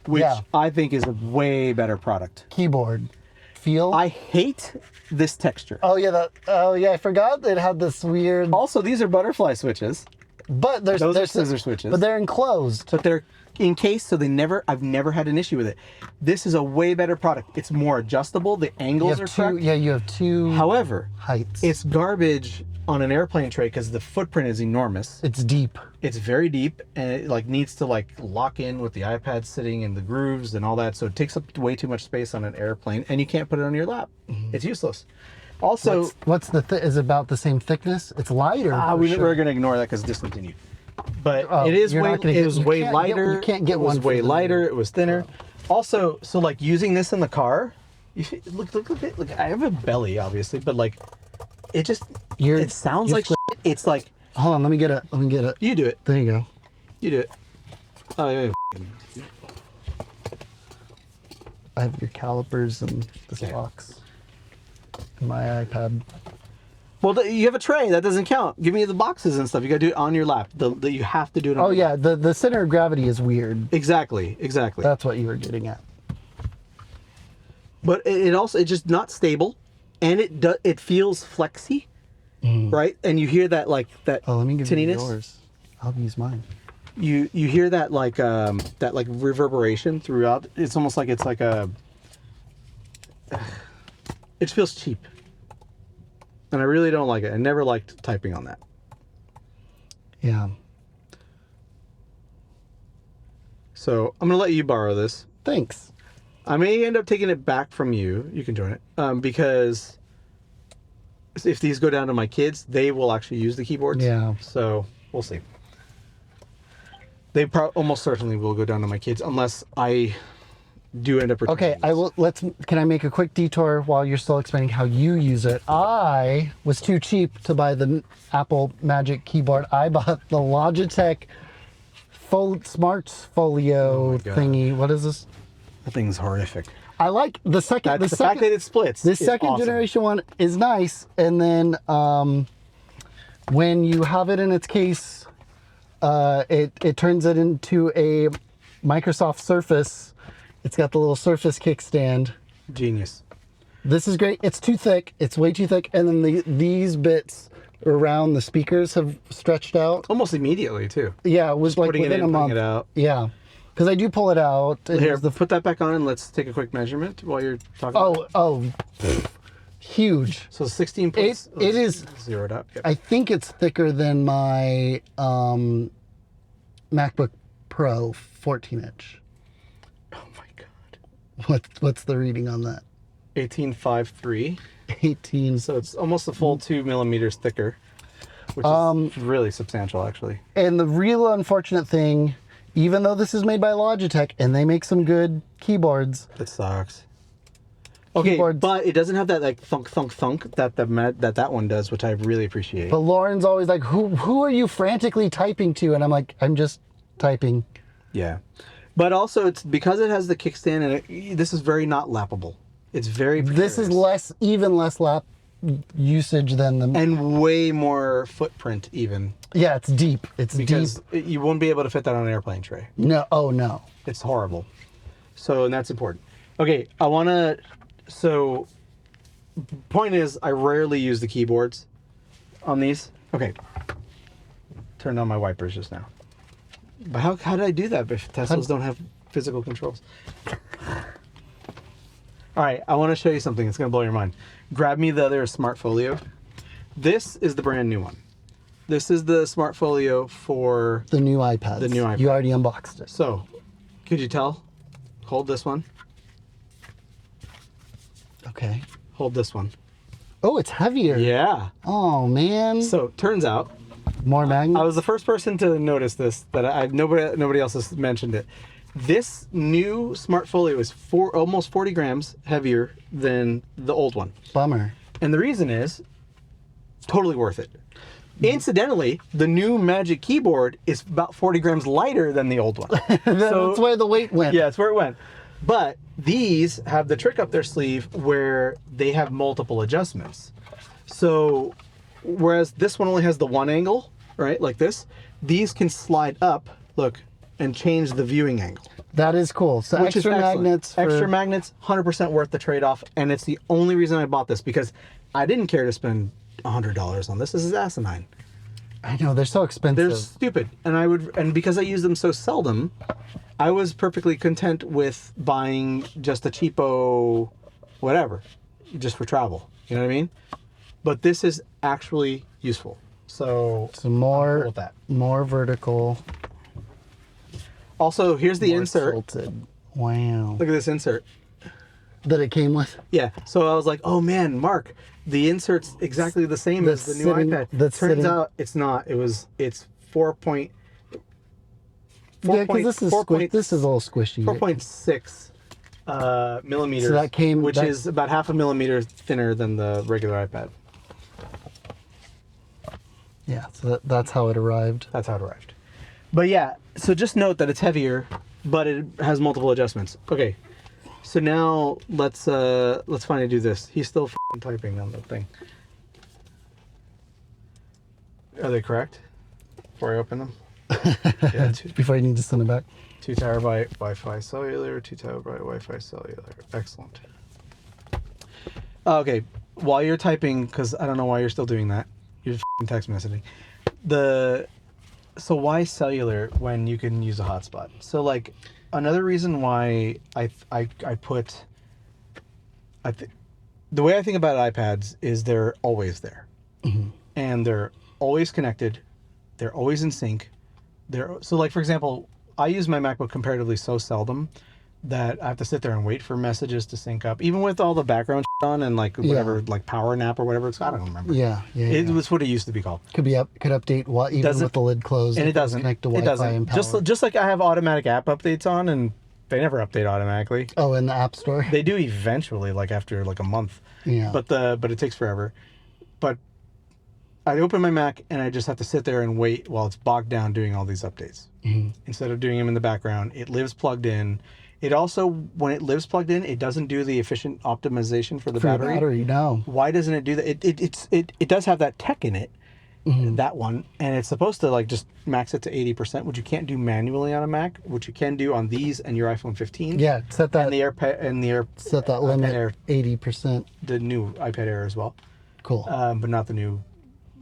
which I think is a way better product. Keyboard feel. I hate this texture. Oh yeah, I forgot it had this weird. Also, these are butterfly switches. But those are scissor switches. But they're enclosed. But they're encased, so I've never had an issue with it. This is a way better product. It's more adjustable. The angles are correct. Yeah, you have two. However, heights. It's garbage on an airplane tray because the footprint is enormous. It's deep. It's very deep, and it needs to lock in with the iPad sitting in the grooves and all that. So it takes up way too much space on an airplane, and you can't put it on your lap. Mm-hmm. It's useless. Also, what's is it about the same thickness? It's lighter. We're going to ignore that because discontinued. But it is way, it was way lighter. You can't get one. It was way lighter. It was thinner. Oh. Also, so like using this in the car, you should, look, I have a belly, obviously, but like, it just, it sounds like shit. It's like. Hold on, let me get it. You do it. There you go. You do it. Oh, yeah. I have your calipers and this box. And my iPad. Well, you have a tray. That doesn't count. Give me the boxes and stuff. You got to do it on your lap. You have to do it on your lap. The center of gravity is weird. Exactly. That's what you were getting at. But it's just not stable, and it feels flexy, right? And you hear that let me give tinniness. You yours. I'll use mine. You hear that that reverberation throughout. It's almost like it's like a. It feels cheap, and I really don't like it. I never liked typing on that. Yeah. So I'm gonna let you borrow this. Thanks. I may end up taking it back from you. You can join it because if these go down to my kids, they will actually use the keyboards. Yeah. So we'll see. They almost certainly will go down to my kids unless I do end up. Okay, I will. Can I make a quick detour while you're still explaining how you use it? I was too cheap to buy the Apple Magic Keyboard. I bought the Logitech Smart Folio thingy. What is this? That thing's horrific. I like the second. The fact that it splits. The second generation one is nice, and then when you have it in its case, it turns it into a Microsoft Surface. It's got the little Surface kickstand. Genius. This is great. It's too thick. It's way too thick, and then these bits around the speakers have stretched out almost immediately too. Yeah, it was like within a month. It out. Yeah. Because I do pull it out. Here, put that back on and let's take a quick measurement while you're talking. Huge. So 16 points. It is zeroed up. Yep. I think it's thicker than my MacBook Pro 14-inch. Oh my God. What's the reading on that? 18.53. 18. So it's almost a full 2 millimeters thicker, which is really substantial, actually. And the real unfortunate thing. Even though this is made by Logitech and they make some good keyboards. It sucks. Okay, but it doesn't have that like thunk that one does, which I really appreciate. But Lauren's always like, who are you frantically typing to? And I'm like, I'm just typing. Yeah. But also it's because it has the kickstand and this is very not lappable. It's very precarious. This is even less lap usage than the... And way more footprint even. Yeah, it's deep. It's because deep. You won't be able to fit that on an airplane tray. No. Oh, no. It's horrible. So, and that's important. Okay, point is, I rarely use the keyboards on these. Okay. Turned on my wipers just now. But how did I do that if Teslas don't have physical controls? All right, I want to show you something. It's going to blow your mind. Grab me the other Smart Folio. This is the brand new one. This is the Smart Folio for... the new iPad. The new iPad. You already unboxed it. So, could you tell? Hold this one. Okay. Hold this one. Oh, it's heavier. Yeah. Oh, man. So, turns out... more magnets? I was the first person to notice this. Nobody else has mentioned it. This new Smart Folio is almost 40 grams heavier than the old one. Bummer. And the reason is totally worth it. Incidentally, the new Magic Keyboard is about 40 grams lighter than the old one. That's where the weight went. Yeah, that's where it went. But these have the trick up their sleeve where they have multiple adjustments. So whereas this one only has the one angle, right, like this, these can slide up, look, and change the viewing angle. That is cool. So Which extra magnets. Extra magnets, 100% worth the trade-off. And it's the only reason I bought this because I didn't care to spend $100 on this. This is asinine. I know, they're so expensive. They're stupid. And because I use them so seldom, I was perfectly content with buying just a cheapo whatever, just for travel. You know what I mean? But this is actually useful. So more vertical. Also, here's the insert. Tilted. Wow. Look at this insert. That it came with? Yeah. So I was like, oh man, Mark, the insert's exactly the same as the new iPad. Turns out it's not. It's 4.8 Yeah, because this is this is a little squishy. 4.6 millimeters, So that came, which is about half a millimeter thinner than the regular iPad. Yeah, so that's how it arrived. That's how it arrived. But yeah, so just note that it's heavier, but it has multiple adjustments. Okay, so now let's finally do this. He's still f***ing typing on the thing. Are they correct? Before I open them? Yeah, Before you need to send it back. 2 terabyte Wi-Fi cellular, 2 terabyte Wi-Fi cellular. Excellent. Okay, while you're typing, because I don't know why you're still doing that. You're f***ing text messaging. So why cellular when you can use a hotspot? So like another reason why the way I think about iPads is they're always there, and they're always connected. They're always in sync. So like for example, I use my MacBook comparatively so seldom that I have to sit there and wait for messages to sync up, even with all the background on and like whatever, like Power Nap or whatever it's called. I don't remember. It was what it used to be called. Could update even with the lid closed, and it doesn't connect to Wi-Fi and power. Just like I have automatic app updates on, and they never update automatically. Oh, in the App Store. They do eventually, like after like a month. Yeah. But it takes forever. But I open my Mac and I just have to sit there and wait while it's bogged down doing all these updates. Instead of doing them in the background, it lives plugged in. It also, when it lives plugged in, it doesn't do the efficient optimization for the battery. No. Why doesn't it do that? It does have that tech in it, that one, and it's supposed to like just max it to 80%, which you can't do manually on a Mac, which you can do on these and your iPhone 15. Yeah, set that. And set that limit Air, 80%. The new iPad Air as well. Cool. But not the new.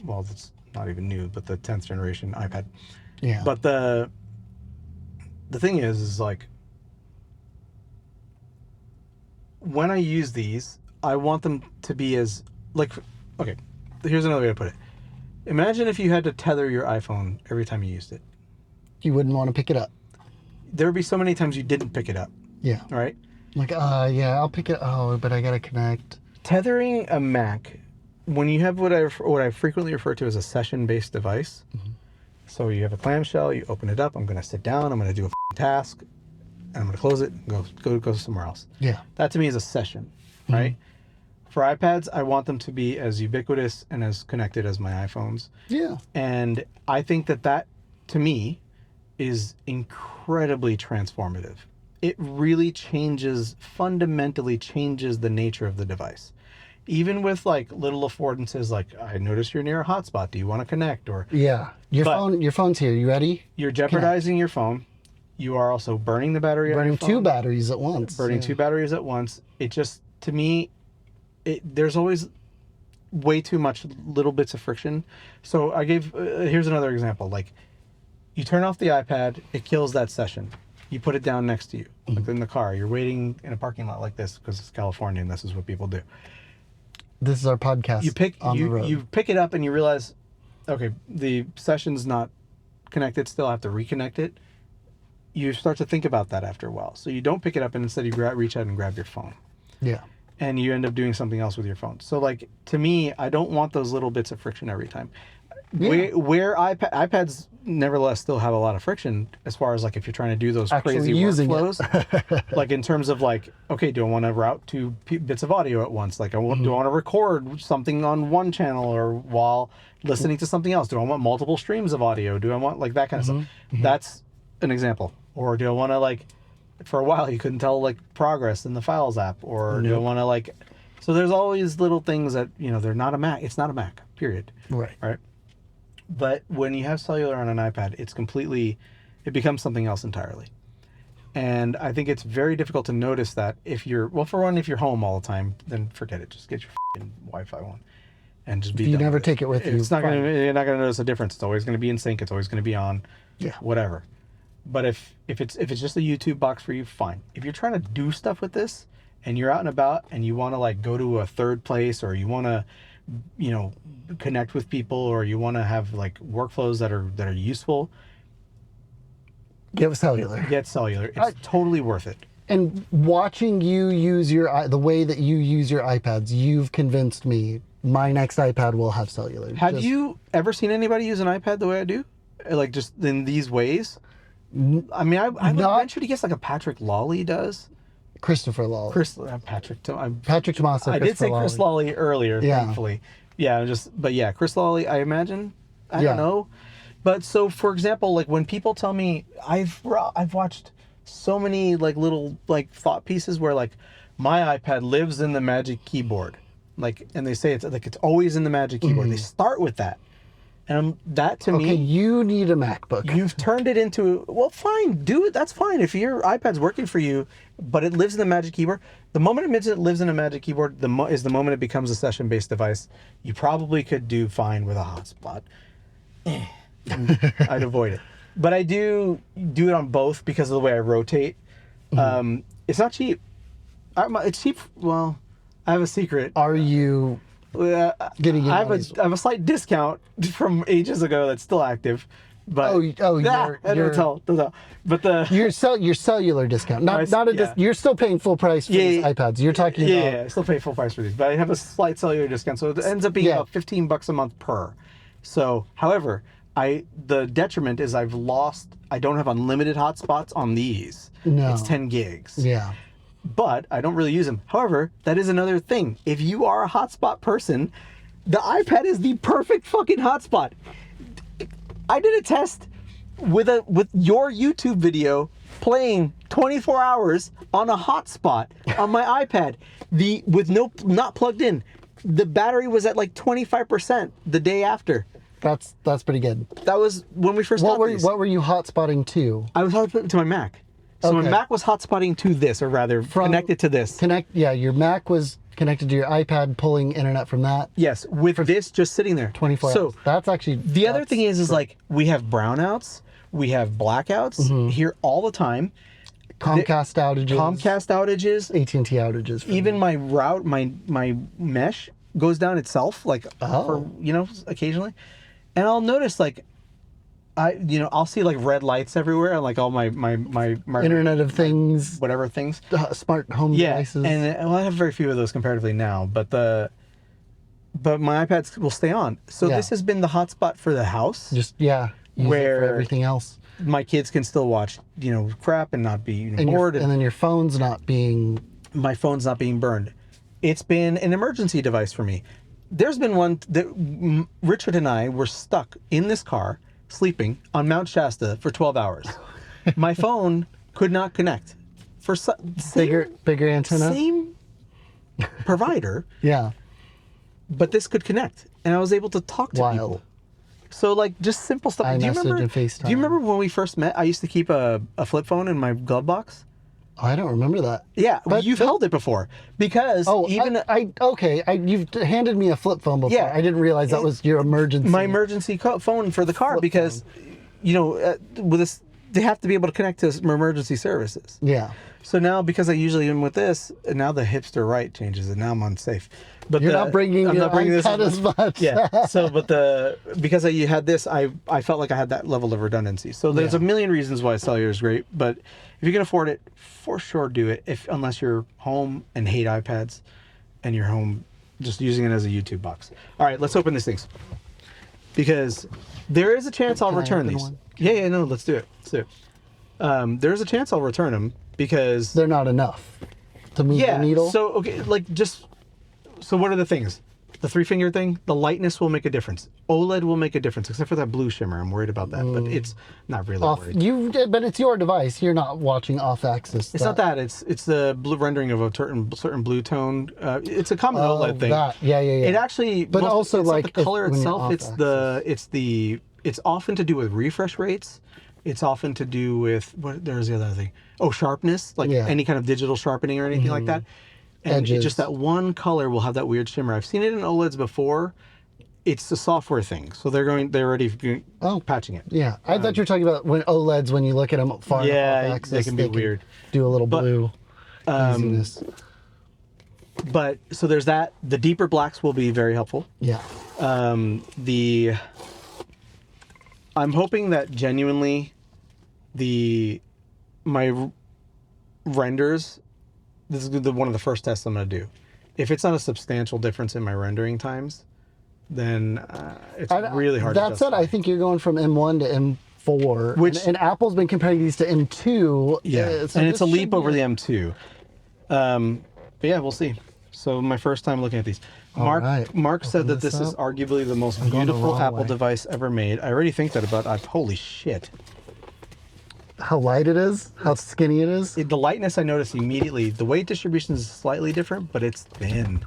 Well, it's not even new, but the 10th generation iPad. Yeah. But the thing is like, when I use these, I want them to be as, like, okay, here's another way to put it. Imagine if you had to tether your iPhone every time you used it. You wouldn't want to pick it up. There would be so many times you didn't pick it up. Yeah. Right? Like, yeah, I'll pick it. Oh, but I got to connect. Tethering a Mac, when you have what I frequently refer to as a session-based device, so you have a clamshell, you open it up, I'm going to sit down, I'm going to do a task, and I'm going to close it and go somewhere else. Yeah. That to me is a session, right? For iPads, I want them to be as ubiquitous and as connected as my iPhones. Yeah. And I think that to me is incredibly transformative. It really fundamentally changes the nature of the device. Even with like little affordances, like I noticed you're near a hotspot. Do you want to connect? Or yeah, your phone's here. You ready? You're jeopardizing your phone. You are also burning the battery. Burning two batteries at once. Burning two batteries at once. It just, to me, there's always way too much little bits of friction. So I gave, here's another example. Like, you turn off the iPad, it kills that session. You put it down next to you, like in the car. You're waiting in a parking lot like this because it's California and this is what people do. This is our podcast. You pick it up and you realize, okay, the session's not connected still. I have to reconnect it. You start to think about that after a while. So you don't pick it up and instead you reach out and grab your phone. Yeah. And you end up doing something else with your phone. So like, to me, I don't want those little bits of friction every time. Yeah. Where iPads nevertheless still have a lot of friction as far as like if you're trying to do those crazy workflows. Like in terms of like, okay, do I want to route two bits of audio at once? Like, do I want to record something on one channel or while listening to something else? Do I want multiple streams of audio? Do I want like that kind of stuff? That's an example. Or do I want to like, for a while you couldn't tell like progress in the Files app, or do I want to like, so there's always little things that, you know, they're not a Mac. It's not a Mac, period. Right. But when you have cellular on an iPad, it becomes something else entirely. And I think it's very difficult to notice that if you're home all the time, then forget it. Just get your Wi-Fi one and just be done. You never take it with you. You're not going to notice a difference. It's always going to be in sync. It's always going to be on. Yeah. Whatever. But if it's just a YouTube box for you, fine. If you're trying to do stuff with this and you're out and about and you want to like go to a third place, or you want to, you know, connect with people, or you want to have like workflows that are useful, get cellular. It's totally worth it. And watching you use the way that you use your iPads, you've convinced me my next iPad will have cellular. Have you ever seen anybody use an iPad the way I do? Like just in these ways? I mean, I would venture to guess like a Patrick Lawley does. Christopher Lawley. Patrick Tomaso. I did say Chris Lawley earlier, thankfully. Yeah, Chris Lawley, I imagine. I don't know. But so, for example, like when people tell me, I've watched so many like little like thought pieces where like my iPad lives in the Magic Keyboard, like, and they say it's like it's always in the Magic Keyboard. They start with that, and that to me, okay, you need a MacBook. You've turned it into, well, fine, do it. That's fine if your iPad's working for you, but it lives in the Magic Keyboard. The moment it lives in a Magic Keyboard, is the moment it becomes a session-based device. You probably could do fine with a hotspot. I'd avoid it. But I do it on both because of the way I rotate. It's not cheap. It's cheap. Well, I have a secret. Are you getting? I have a slight discount from ages ago that's still active. But don't tell. But your cellular discount, you're still paying full price for these iPads. You're talking about I still pay full price for these, but I have a slight cellular discount, so it ends up being about $15 a month per. So, however, the detriment is I don't have unlimited hotspots on these. No. It's 10 gigs. Yeah. But I don't really use them. However, that is another thing. If you are a hotspot person, the iPad is the perfect fucking hotspot. I did a test with your YouTube video playing 24 hours on a hotspot on my iPad. Not plugged in. The battery was at like 25% the day after. That's pretty good. That was when we first got these. What were you hotspotting to? I was hotspotting to my Mac. So my Mac was hotspotting to this, or rather, connected to this. Your Mac was connected to your iPad, pulling internet from that. Yes, with this just sitting there. 24 hours. So that's actually... The other thing is like, we have brownouts, we have blackouts here all the time. Comcast outages. AT&T outages. Even my route, my mesh goes down itself, like, occasionally. And I'll notice, like, I'll see like red lights everywhere on like all my Internet of Things, whatever things, smart home devices. And I have very few of those comparatively now, but my iPads will stay on. So this has been the hotspot for the house. Use it for everything else. My kids can still watch, crap and not be bored. And then your phone's not being... My phone's not being burned. It's been an emergency device for me. There's been one that Richard and I were stuck in this car sleeping on Mount Shasta for 12 hours. My phone could not connect. For bigger antenna? Same provider. Yeah. But this could connect. And I was able to talk to people. So like just simple stuff. Do you remember when we first met, I used to keep a flip phone in my glove box? I don't remember that. Yeah, but you've held it before because you've handed me a flip phone before. Yeah, I didn't realize that was your emergency. My emergency phone for the car because, with this, they have to be able to connect to emergency services. Yeah. So now because I usually am with this, now the hipster right changes and now I'm unsafe. But I'm not bringing this as much. Yeah. So, because you had this, I felt like I had that level of redundancy. So there's a million reasons why cellular is great, but if you can afford it, for sure do it. Unless you're home and hate iPads, and you're home just using it as a YouTube box. All right, let's open these things because there is a chance I'll return these. Yeah, no, let's do it. There's a chance I'll return them because they're not enough to move the needle. So So what are the things? The 3-finger thing, the lightness will make a difference. OLED will make a difference, except for that blue shimmer. I'm worried about that, but it's not really worried. But it's your device. You're not watching off-axis. It's not that. It's the blue rendering of a certain blue tone. It's a common OLED thing. Yeah. It actually, but also it's like the color itself. It's often to do with refresh rates. It's often to do with there's the other thing. Oh, sharpness, like any kind of digital sharpening or anything like that. And just that one color will have that weird shimmer. I've seen it in OLEDs before. It's a software thing, so they're already patching it. Yeah, I thought you were talking about when OLEDs, when you look at them far enough off axis, they can be weird. Do a little blue easiness. But so there's that. The deeper blacks will be very helpful. Yeah. I'm hoping that genuinely my renders. This is one of the first tests I'm going to do. If it's not a substantial difference in my rendering times, then it's really hard to justify. That said, I think you're going from M1 to M4, Which and Apple's been comparing these to M2. Yeah, so and it's a this leap should over be- the M2. But yeah, we'll see. So my first time looking at these. Mark right. Mark said Open that this this is up. arguably the most going the beautiful wrong Apple way. device ever made. I already think that about holy shit. How light it is, how skinny it is. The lightness I noticed immediately. The weight distribution is slightly different, but it's thin.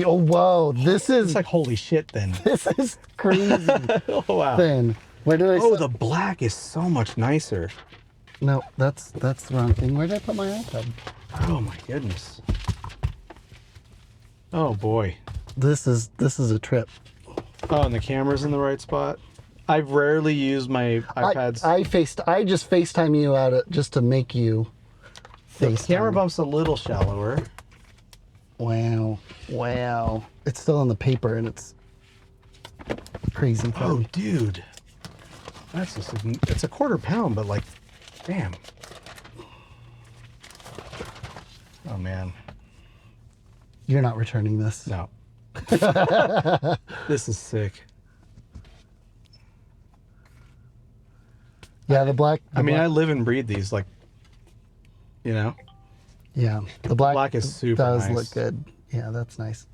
Oh, whoa, this It's is like holy shit thin. this is crazy Oh wow. thin. Where did I? Oh, the black is so much nicer. No, that's the wrong thing. Where did I put my iPad? Oh my goodness. Oh boy. This is a trip. Oh, and the camera's in the right spot. I've rarely used my iPads. I just FaceTime you out just to make you The FaceTime. camera bump's a little shallower. Wow. It's still on the paper and it's crazy. Oh, dude. That's it's a quarter pound, but like, damn. Oh, man. You're not returning this. No. This is sick. Yeah, the black. I mean, I live and breathe these, like, you know? Yeah, the black is super does nice. look good. Yeah, that's nice.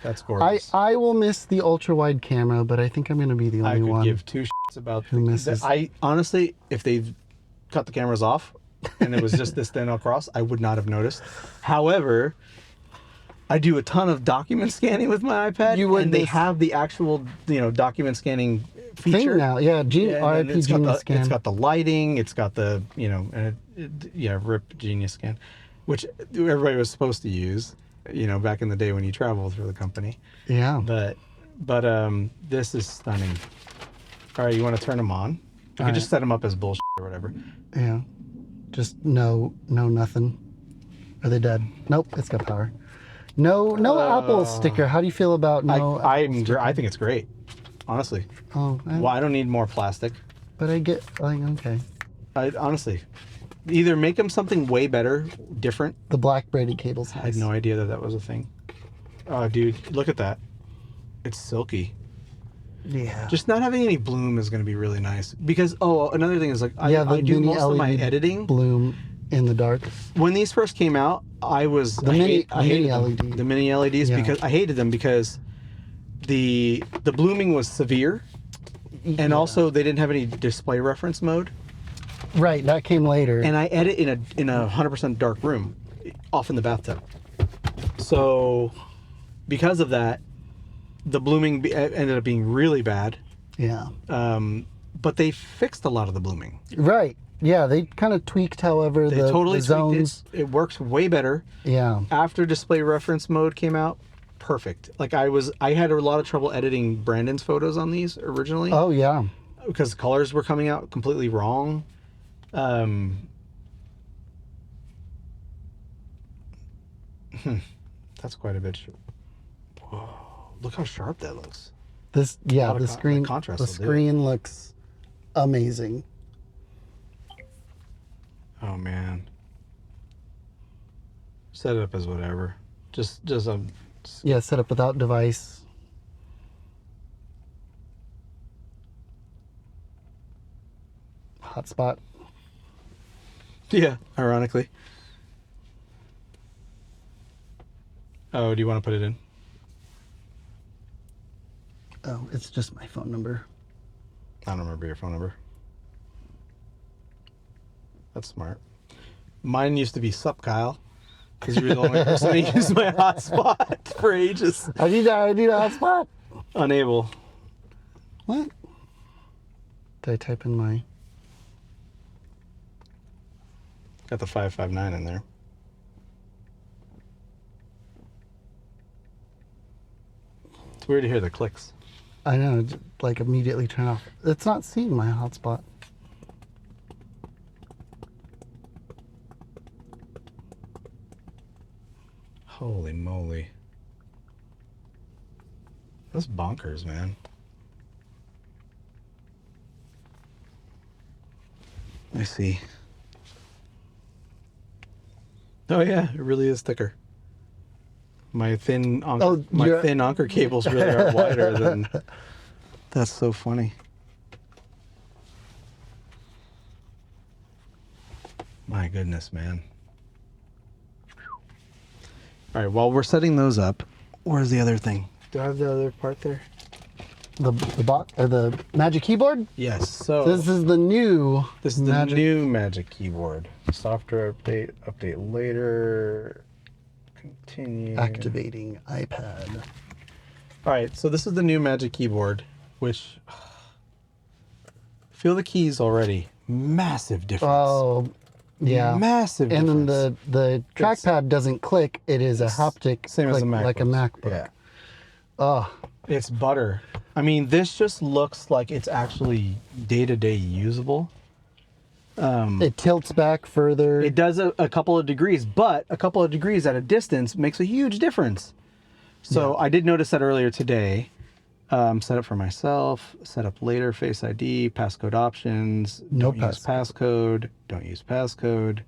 That's gorgeous. I will miss the ultra wide camera, but I think I'm going to be the I only could one. give two shits about who misses. I honestly, if they've cut the cameras off and it was just this thin across, I would not have noticed. However, I do a ton of document scanning with my iPad, You would and they miss- have the actual, document scanning feature thing now. Yeah, and RIP it's got Genius the, Scan. It's got the lighting. It's got the, and RIP Genius Scan, which everybody was supposed to use, back in the day when you traveled for the company. Yeah. But this is stunning. All right, you want to turn them on? You can just set them up as bullshit or whatever. Yeah. Just no nothing. Are they dead? Nope, it's got power. No Apple sticker. How do you feel about no? I think it's great, honestly. Oh, Well, I don't need more plastic. but I get like okay. I honestly, either make them something way better, different. The black braided cable's I nice. had no idea that was a thing. Oh, dude, look at that. It's silky. Yeah. Just not having any bloom is going to be really nice. Because, another thing is like, the I do mini most of my LED editing. bloom in the dark. When these first came out, I hated mini them. LED. The mini LEDs, Yeah. because I hated them because the blooming was severe, and also they didn't have any display reference mode. Right, that came later. And I edit in a 100% dark room, off in the bathtub. So, because of that, the blooming ended up being really bad. yeah. But they fixed a lot of the blooming. Right. Yeah, they kind of tweaked, however, They the totally zones. tweaked it. It works way better. Yeah. After display reference mode came out, perfect. Like I had a lot of trouble editing Brandon's photos on these originally. Oh yeah. Because colors were coming out completely wrong. That's quite a bit. Whoa! Look how sharp that looks. The of screen. contrast The will do it. screen looks amazing. Oh man. Set it up as whatever. Just Yeah, set up without device. Hotspot. yeah. Ironically. Oh, do you want to put it in? Oh, it's just my phone number. I don't remember your phone number. That's smart. Mine used to be Sup Kyle, because you were the only person who used my hotspot for ages. I need a hotspot. Unable. What? Did I type in my? Got the 559 in there. It's weird to hear the clicks. I know, like immediately turn off. It's not seeing my hotspot. Holy moly. That's bonkers, man. I see. Oh yeah, it really is thicker. My thin anchor, thin anchor cables really are wider than. That's so funny. My goodness, man. All right, while we're setting those up, where's the other thing? Do I have the other part there? The box or the Magic Keyboard? Yes. So this is the new. This is the new Magic Keyboard. Software update later. Continue. Activating iPad. All right, so this is the new Magic Keyboard, which feel the keys already. Massive difference. Oh, yeah. Massive and difference. then the trackpad doesn't click. It is a haptic same as a MacBook. like a MacBook. Yeah. Oh. It's butter. I mean, this just looks like it's actually day-to-day usable. It tilts back further. It does a couple of degrees, but a couple of degrees at a distance makes a huge difference. So I did notice that earlier today. Set up for myself, set up later, Face ID, passcode options, don't use passcode, don't use passcode,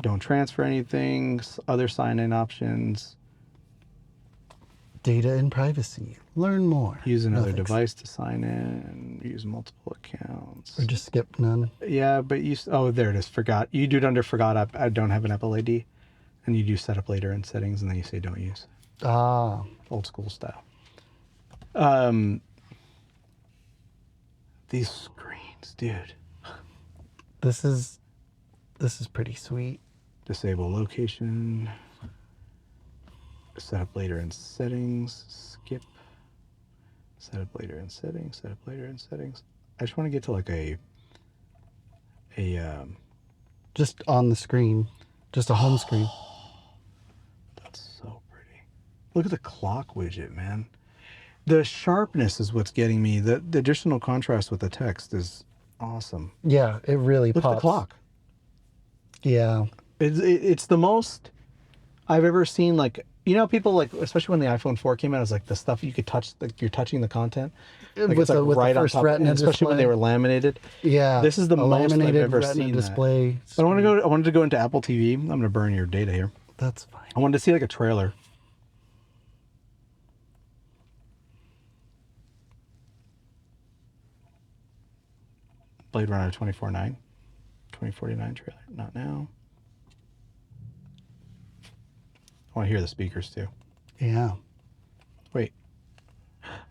don't transfer anything, other sign-in options. Data and privacy. Learn more. Use another device to sign in, use multiple accounts. Or just skip none. Yeah, but oh, there it is, forgot. You do it under forgot, I don't have an Apple ID. And you do set up later in settings, and then you say don't use. Ah. Old school style. These screens, dude. This is pretty sweet. Disable location. Set up later in settings. Skip. Set up later in settings. Set up later in settings. I just want to get to like a just on the screen, just a home screen. That's so pretty. Look at the clock widget, man. The sharpness is what's getting me. The additional contrast with the text is awesome. Yeah, it really pops. Look at the clock. Yeah. It's the most I've ever seen. Like, you know, people like, especially when the iPhone 4 came out, it was like the stuff you could touch, like you're touching the content. Like with the first Retina display. Especially when they were laminated. Yeah. This is the most I've ever Retina seen display. I wanted to go into Apple TV. I'm going to burn your data here. That's fine. I wanted to see like a trailer. Blade Runner 2049 trailer. Not now. I want to hear the speakers too. Yeah. Wait.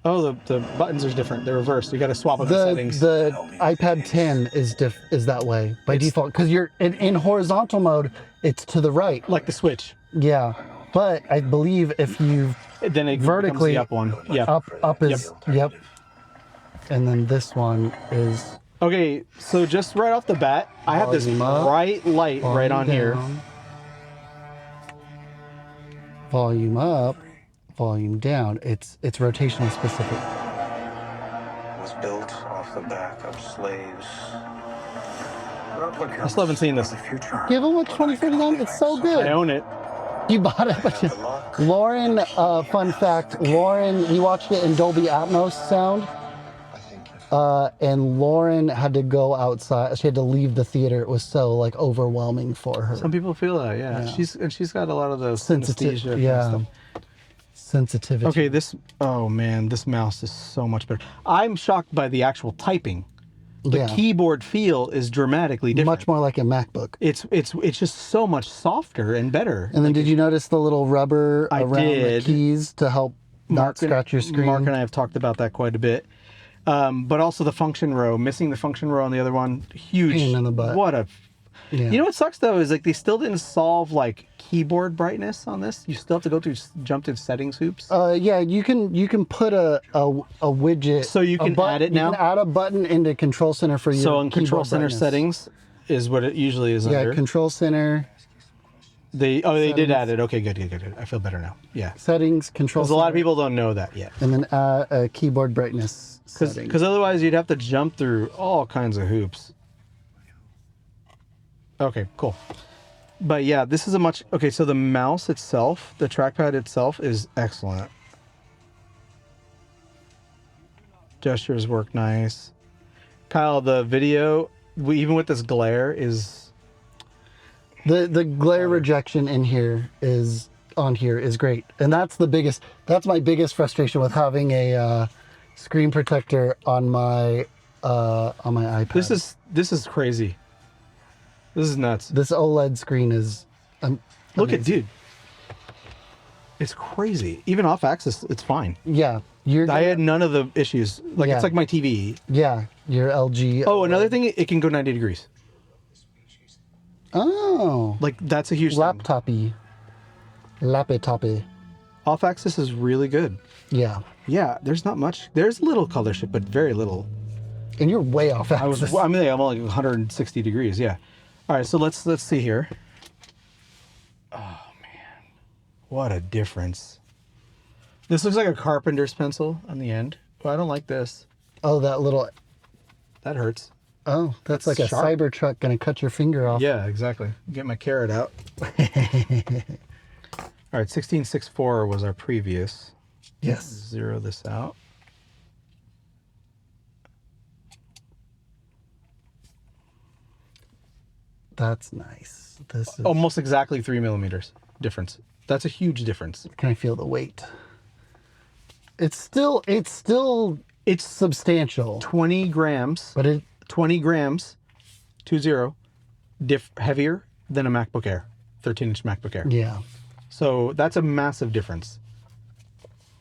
Oh, the buttons are different. They're reversed. You got to swap up the settings. The iPad 10 is that way by default because you're in horizontal mode. It's to the right, like the Switch. Yeah, but I believe if you then it vertically the up one. Yeah. Up is yep. And then this one is. Okay, so just right off the bat, I have this bright light right on here. Volume up, volume down. It's rotational specific. Was built off the back of slaves. I still haven't seen this. Give them a 2049. It's so good. I own it. You bought it, but Lauren. Fun fact: Lauren, we watched it in Dolby Atmos sound. And Lauren had to go outside. She had to leave the theater. It was so like overwhelming for her. Some people feel that, yeah. She's got a lot of the synesthesia. Yeah. Sensitivity. Okay, this mouse is so much better. I'm shocked by the actual typing. The keyboard feel is dramatically different. Much more like a MacBook. It's just so much softer and better. And then did you notice the little rubber around the keys to help not scratch your screen? Mark and I have talked about that quite a bit. But also the function row, missing the function row on the other one, huge. Pain in the butt. You know what sucks though is like they still didn't solve like keyboard brightness on this. You still have to go through jump to settings hoops. Yeah, you can put a widget. So you can add it now. You can add a button into Control Center for your. So in Control Center settings is what it usually is under. Yeah, Control Center. They did add it. Okay, good. I feel better now. Yeah. Settings, Control. Because a lot of people don't know that yet. And then a keyboard brightness. Because otherwise you'd have to jump through all kinds of hoops. Okay, cool. But yeah, this is so the mouse itself, the trackpad itself is excellent. Gestures work nice. Kyle, the video, even with this glare is... The glare rejection in here is great. And that's my biggest frustration with having a screen protector on my iPad. This is crazy. This is nuts. This OLED screen is Look at amazing. dude. It's crazy. Even off axis, it's fine. Yeah. I had none of the issues. Like Yeah. it's like my TV. Yeah, your LG. Oh, another thing, it can go 90 degrees. Oh. Like that's a huge thing. Laptopy. Laptopy. Off axis is really good. Yeah. Yeah, there's not much. There's little color shift, but very little. And you're way off axis. I'm only 160 degrees. Yeah. All right, so let's see here. Oh man, what a difference! This looks like a carpenter's pencil on the end. Well, I don't like this. Oh, that little. That hurts. Oh, that's like It's a sharp. Cybertruck gonna cut your finger off. Yeah, exactly. Get my carrot out. All right, 16.64 was our previous. Yes. Zero this out. That's nice. This is. Almost exactly 3 millimeters difference. That's a huge difference. Can I feel the weight? It's still It's substantial, 20 grams. but it 20 grams, 20, heavier than a MacBook Air, 13-inch MacBook Air. yeah. So that's a massive difference.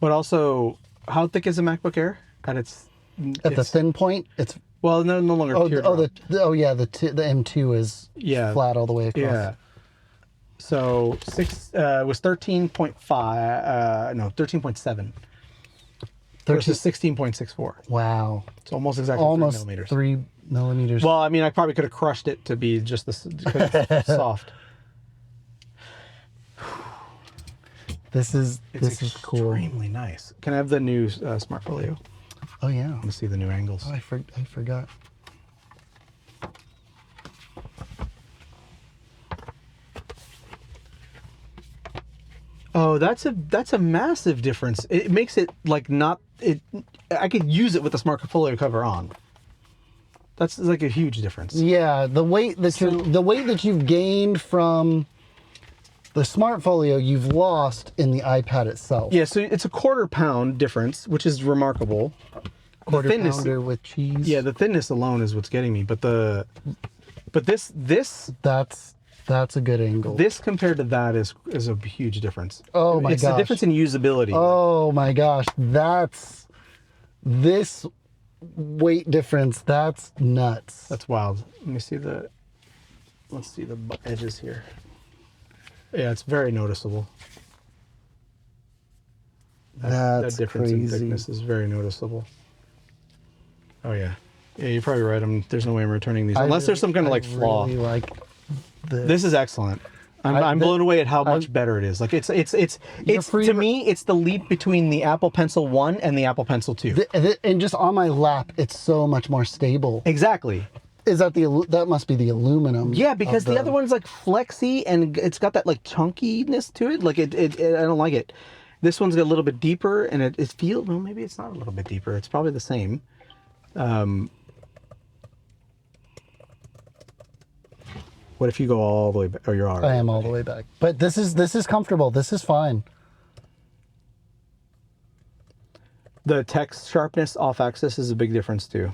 But also, how thick is a MacBook Air? At the thin point, it's Well, no longer teardrop. the M2 is Yeah. flat all the way across. Yeah. So it was 13.5, no, 13.7 versus 16.64. Wow. It's almost exactly 3 Almost millimeters. 3 millimeters. Well, I mean, I probably could have crushed it to be just this because it's soft. This is cool. Extremely nice. Can I have the new Smart Folio? Oh yeah. Let me see the new angles. Oh, I forgot. Oh, that's a massive difference. It makes it like not it. I could use it with the Smart Folio cover on. That's like a huge difference. Yeah, the weight that you've gained from the Smart Folio, you've lost in the iPad itself. Yeah, so it's a 1/4 pound difference, which is remarkable. Quarter the thinness, pounder with cheese. yeah, the thinness alone is what's getting me. But this That's a good angle. this compared to that is a huge difference. Oh my It's the gosh. difference in usability. Oh my gosh, this weight difference. That's nuts. That's wild. Let's see the edges here. Yeah, it's very noticeable. That That's difference in crazy. thickness is very noticeable. Oh yeah. Yeah, you're probably right. There's no way I'm returning these unless there's some kind of like flaw. Really like this. This is excellent. I'm blown away at how much better it is. Like it's free to re- me it's the leap between the Apple Pencil 1 and the Apple Pencil 2. And just on my lap, it's so much more stable. Exactly. Is that that must be the aluminum? Yeah, because of the other one's like flexy and it's got that like chunkiness to it. Like it I don't like it. This one's a little bit deeper and it feels, well, maybe it's not a little bit deeper. It's probably the same. What if you go all the way back? Oh, you're all right. I am all the way back. But this is comfortable. This is fine. The text sharpness off axis is a big difference too.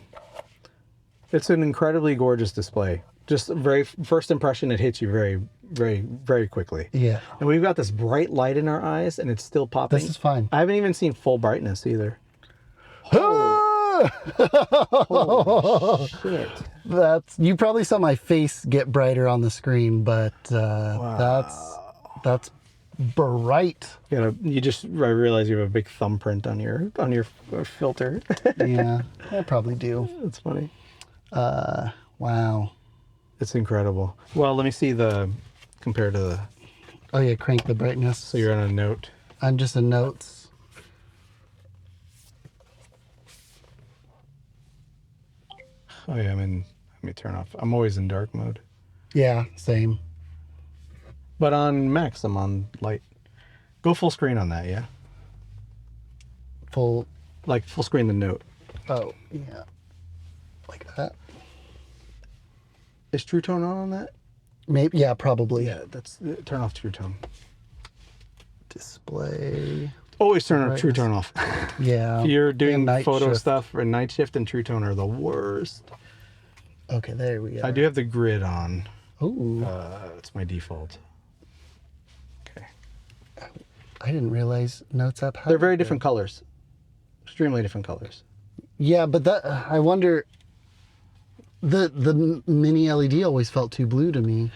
It's an incredibly gorgeous display. Just very first impression, it hits you very, very, very quickly. Yeah. And we've got this bright light in our eyes, and it's still popping. This is fine. I haven't even seen full brightness either. Shit. You probably saw my face get brighter on the screen, but that's bright. You just realize you have a big thumbprint on your filter. Yeah, I probably do. That's funny. Wow. It's incredible. Well, let me see compared to the. Oh yeah, crank the brightness. So you're on a note. I'm just in notes. Oh yeah, let me turn off. I'm always in dark mode. Yeah, same. But on Max, I'm on light. Go full screen on that, yeah? Full. Like full screen the note. Oh yeah. Like that. Is True Tone on that? Maybe. Yeah, probably. Yeah, turn off True Tone. Display. Always turn True Tone off. Yeah. If you're doing and night photo shift. stuff, and Night Shift and True Tone are the worst. Okay, there we go. I do have the grid on. Oh. It's my default. Okay. I didn't realize Notes app had. They're very different colors. Extremely different colors. Yeah, but I wonder. The mini LED always felt too blue to me.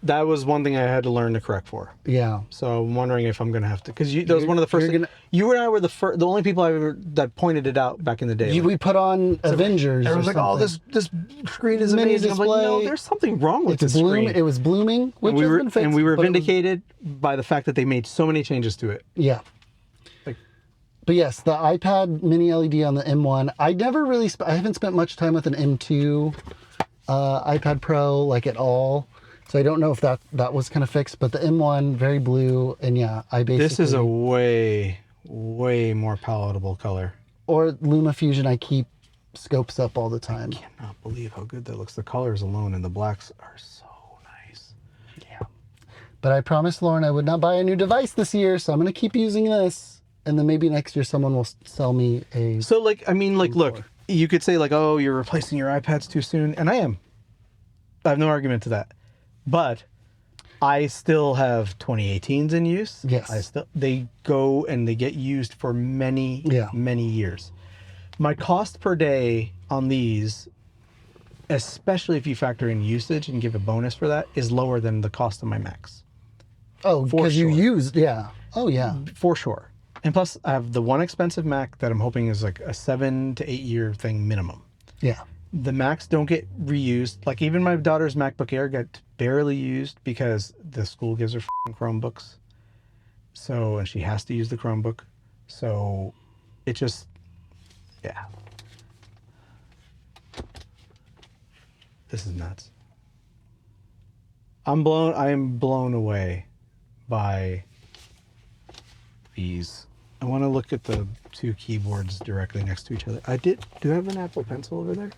That was one thing I had to learn to correct for. Yeah. So I'm wondering if I'm gonna have to, because that was one of the first. You and I were the only people that pointed it out back in the day. We put on Avengers. Everyone's like, "Oh, this screen is Mini amazing." I'm like, "No, display. there's something wrong with this screen." It was blooming, which has been fixed. And we were but vindicated by the fact that they made so many changes to it. Yeah. But yes, the iPad mini LED on the M1. I never really. I haven't spent much time with an M2 iPad Pro like at all. So I don't know if that was kind of fixed, but the M1, very blue, and yeah, I basically... This is a way more palatable color. Or LumaFusion, I keep scopes up all the time. I cannot believe how good that looks. The colors alone and the blacks are so nice. Yeah. But I promised Lauren I would not buy a new device this year, so I'm going to keep using this. And then maybe next year someone will sell me a... So, look, you could say, oh, you're replacing your iPads too soon, and I am. I have no argument to that. But I still have 2018s in use. Yes. They go and they get used for many years. My cost per day on these, especially if you factor in usage and give a bonus for that, is lower than the cost of my Macs. Oh, because you used, Oh, yeah. For sure. And plus, I have the one expensive Mac that I'm hoping is like a 7 to 8 year thing minimum. Yeah. The Macs don't get reused. Like even my daughter's MacBook Air got barely used because the school gives her Chromebooks. So, and she has to use the Chromebook. So it just, yeah. This is nuts. I am blown away by these. I want to look at the two keyboards directly next to each other. Do I have an Apple Pencil over there?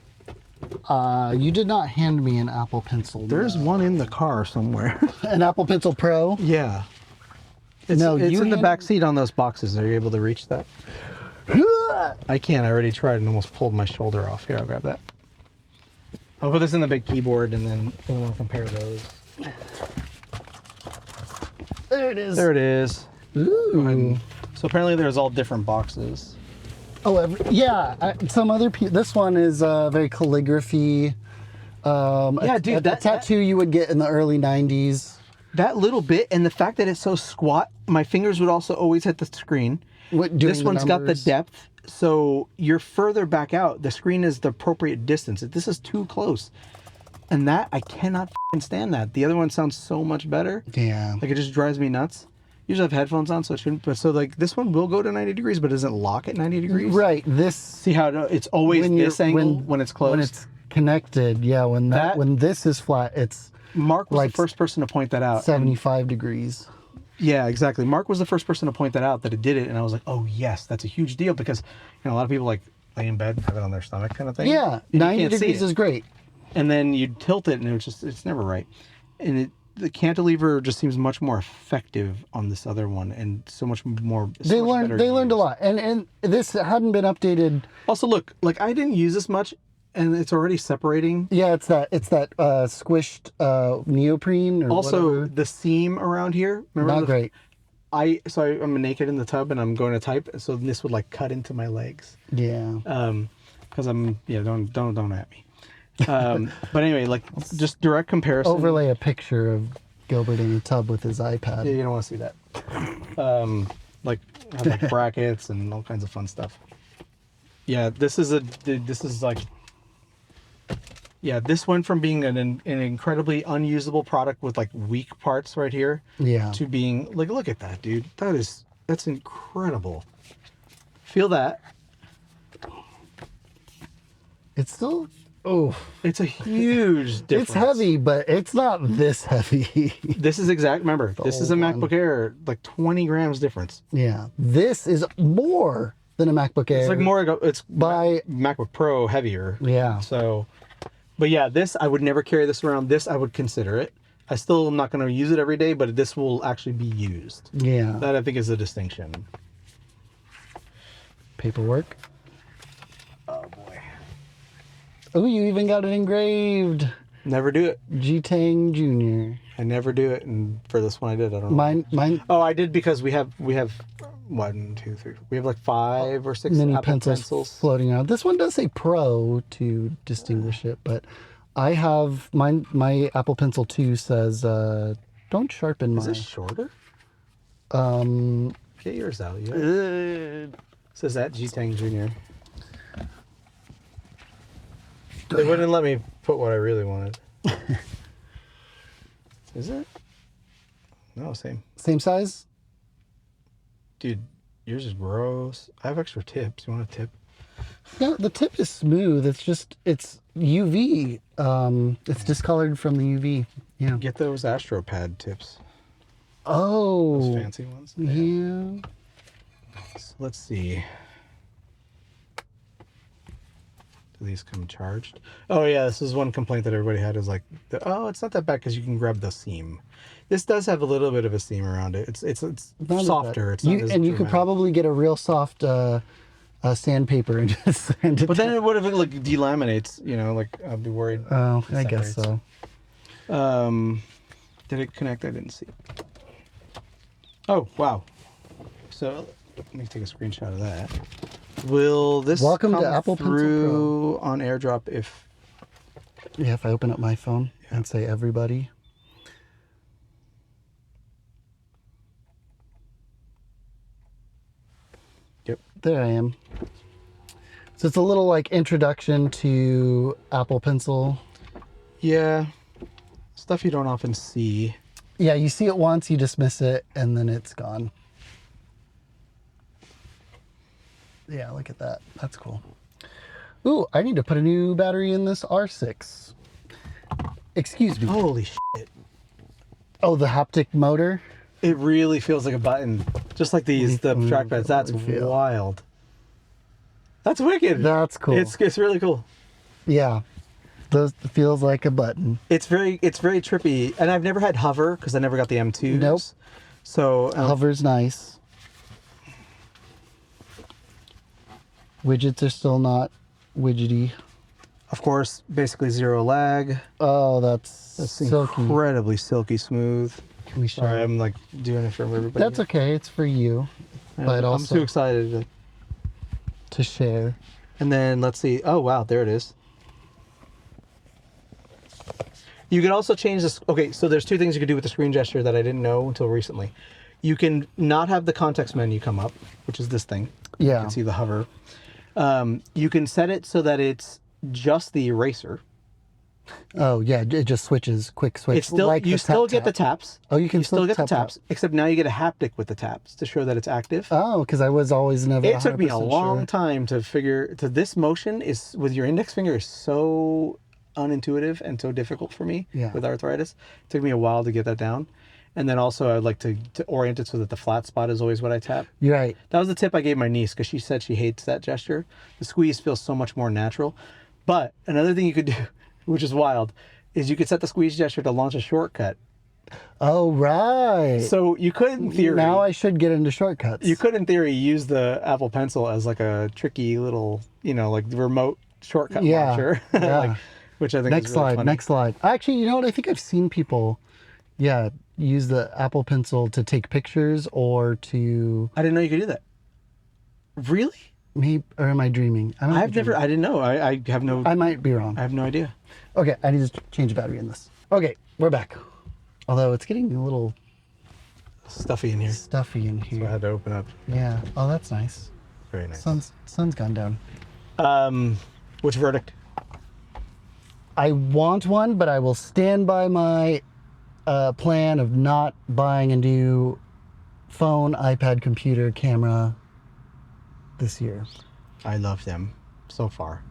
You did not hand me an Apple Pencil. There's one in the car somewhere. An Apple Pencil Pro? Yeah. It's in the back seat on those boxes. Are you able to reach that? I can't. I already tried and almost pulled my shoulder off. Here, I'll grab that. I'll put this in the big keyboard and then we'll compare those. There it is. There it is. Ooh. So apparently there's all different boxes. Oh, some other this one is very calligraphy. Dude, that tattoo you would get in the early 90s. That little bit, and the fact that it's so squat, my fingers would also always hit the screen. This one's got the depth, so you're further back out. The screen is the appropriate distance. This is too close. And that, I cannot stand that. The other one sounds so much better. Yeah. Like, it just drives me nuts. Usually I have headphones on, so it shouldn't. But so, like, this one will go to 90 degrees, but it doesn't lock at 90 degrees. Right. See how it's always this angle when it's closed? When it's connected, yeah. When this is flat, it's... Mark was the first person to point that out. 75 degrees. Yeah, exactly. Mark was the first person to point that out, that it did it. And I was like, oh, yes, that's a huge deal. Because, a lot of people, like, lay in bed and have it on their stomach kind of thing. Yeah, 90 degrees is great. And then you tilt it, and it's never right. And the cantilever just seems much more effective on this other one, and so much more. They learned a lot, and this hadn't been updated. Also, look, like I didn't use this much, and it's already separating. Yeah, it's that squished neoprene. Or also, whatever. The seam around here. Remember not great. I'm naked in the tub, and I'm going to type, so this would like cut into my legs. Yeah. Because don't at me. But anyway, like just direct comparison. Overlay a picture of Gilbert in the tub with his iPad. Yeah, you don't want to see that. Have like brackets and all kinds of fun stuff. Yeah, this went from being an incredibly unusable product with like weak parts right here. Yeah. To being like, look at that, dude. That's incredible. Feel that. It's still. Oh, it's a huge difference. It's heavy, but it's not this heavy. This is Remember, this is a MacBook Air, like 20 grams difference. Yeah, this is more than a MacBook Air. It's like more. It's by MacBook Pro heavier. Yeah. So, but yeah, this I would never carry this around. This I would consider it. I still am not going to use it every day, but this will actually be used. Yeah. That I think is a distinction. Paperwork. Oh boy. Oh, you even got it engraved. Never do it. G-Tang Jr. I never do it, and for this one I did. I don't know. Mine. Oh, I did because we have 1, 2, 3. We have like 5 or 6 mini Apple pencils floating around. This one does say Pro to distinguish it, but I have my Apple Pencil 2 says don't sharpen Is my. this shorter? Get yours out. Yeah. Says that G-Tang Jr. They wouldn't let me put what I really wanted. Is it? No, same. Same size? Dude, yours is gross. I have extra tips. You want a tip? No, the tip is smooth. It's UV. It's discolored from the UV. Yeah. Get those AstroPad tips. Oh. Those fancy ones. Yeah. So let's see. Do these come charged? Oh yeah, this is one complaint that everybody had is like, it's not that bad because you can grab the seam. This does have a little bit of a seam around it. It's softer. It's not as and you could dramatic. probably get a real soft sandpaper and just sand it. But then what if it like delaminates? You know, like I'd be worried. Oh, I guess so. Did it connect? I didn't see. Oh wow. So let me take a screenshot of that. Will this Welcome come to Apple Pencil through on AirDrop if? Yeah, if I open up my phone and say everybody. Yep. There I am. So it's a little like introduction to Apple Pencil. Yeah. Stuff you don't often see. Yeah, you see it once, you dismiss it, and then it's gone. Yeah, look at that. That's cool. Ooh, I need to put a new battery in this R6. Excuse me. Holy shit. Oh, the haptic motor? It really feels like a button. Just like the trackpads. That's feel. wild. That's wicked. That's cool. It's really cool. Yeah. Those feels like a button. It's very trippy. And I've never had hover because I never got the M2s. Nope. So Hover's nice. Widgets are still not widgety. of course, basically 0 lag. Oh, that's silky. Incredibly silky smooth. Can we show? Sorry, I'm like doing it for everybody. That's okay. It's for you, but I'm also too excited. to share. And then let's see. Oh wow, there it is. You can also change this. Okay, so there's 2 things you can do with the screen gesture that I didn't know until recently. You can not have the context menu come up, which is this thing. Yeah. You can see the hover. You can set it so that it's just the eraser. Oh yeah, it just switches, quick switch. It's still like you the still tap get the tap. taps. Oh, you can still get the tap taps, except now you get a haptic with the taps to show that it's active. Oh, because I was always never. It took me a 100% long sure. time to figure. This motion is with your index finger is so unintuitive and so difficult for me with arthritis. It took me a while to get that down. And then also I would like to orient it so that the flat spot is always what I tap. You're right. That was the tip I gave my niece because she said she hates that gesture. The squeeze feels so much more natural. But another thing you could do, which is wild, is you could set the squeeze gesture to launch a shortcut. Oh, right. So you could, in theory... Now I should get into shortcuts. You could, in theory, use the Apple Pencil as like a tricky little, like remote shortcut launcher. Yeah. Like, which I think Next is really slide. funny. Next slide. Actually, you know what? I think I've seen people, use the Apple Pencil to take pictures or to. I didn't know you could do that. Really? Me, or am I dreaming? I didn't know. I have no... I might be wrong. I have no idea. Okay, I need to change the battery in this. Okay, we're back. Although it's getting a little Stuffy in here. stuffy in So I here. had to open up. Yeah. Oh, that's nice. Very nice. Sun's gone down. Which verdict? I want one, but I will stand by my plan of not buying a new phone, iPad, computer, camera this year. I love them so far.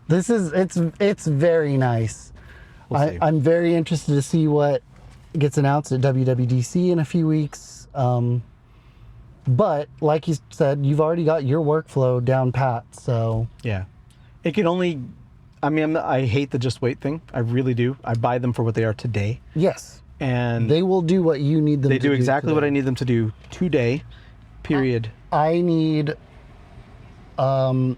It's very nice. We'll see. I'm very interested to see what gets announced at WWDC in a few weeks. But like you said, you've already got your workflow down pat, so. Yeah. It can only... I hate the just wait thing. I really do. I buy them for what they are today. Yes. And They will do what you need them to do. they do exactly what today. I need them to do today. Period. I need some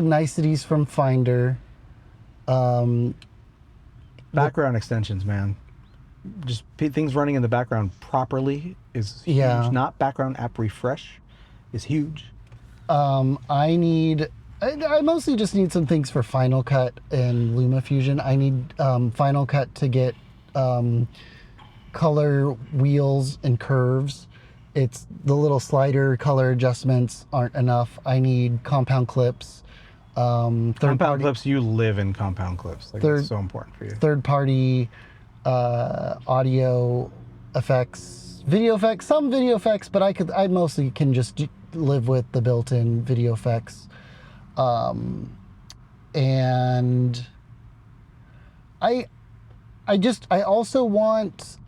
niceties from Finder. Background extensions, man. Just things running in the background properly is huge. Yeah. Not background app refresh is huge. I mostly just need some things for Final Cut and LumaFusion. I need Final Cut to get color wheels and curves. It's the little slider color adjustments aren't enough. I need compound clips. Compound clips, you live in compound clips. Like, it's so important for you. Third party audio effects, video effects, some video effects, but I mostly can just live with the built-in video effects. And I also want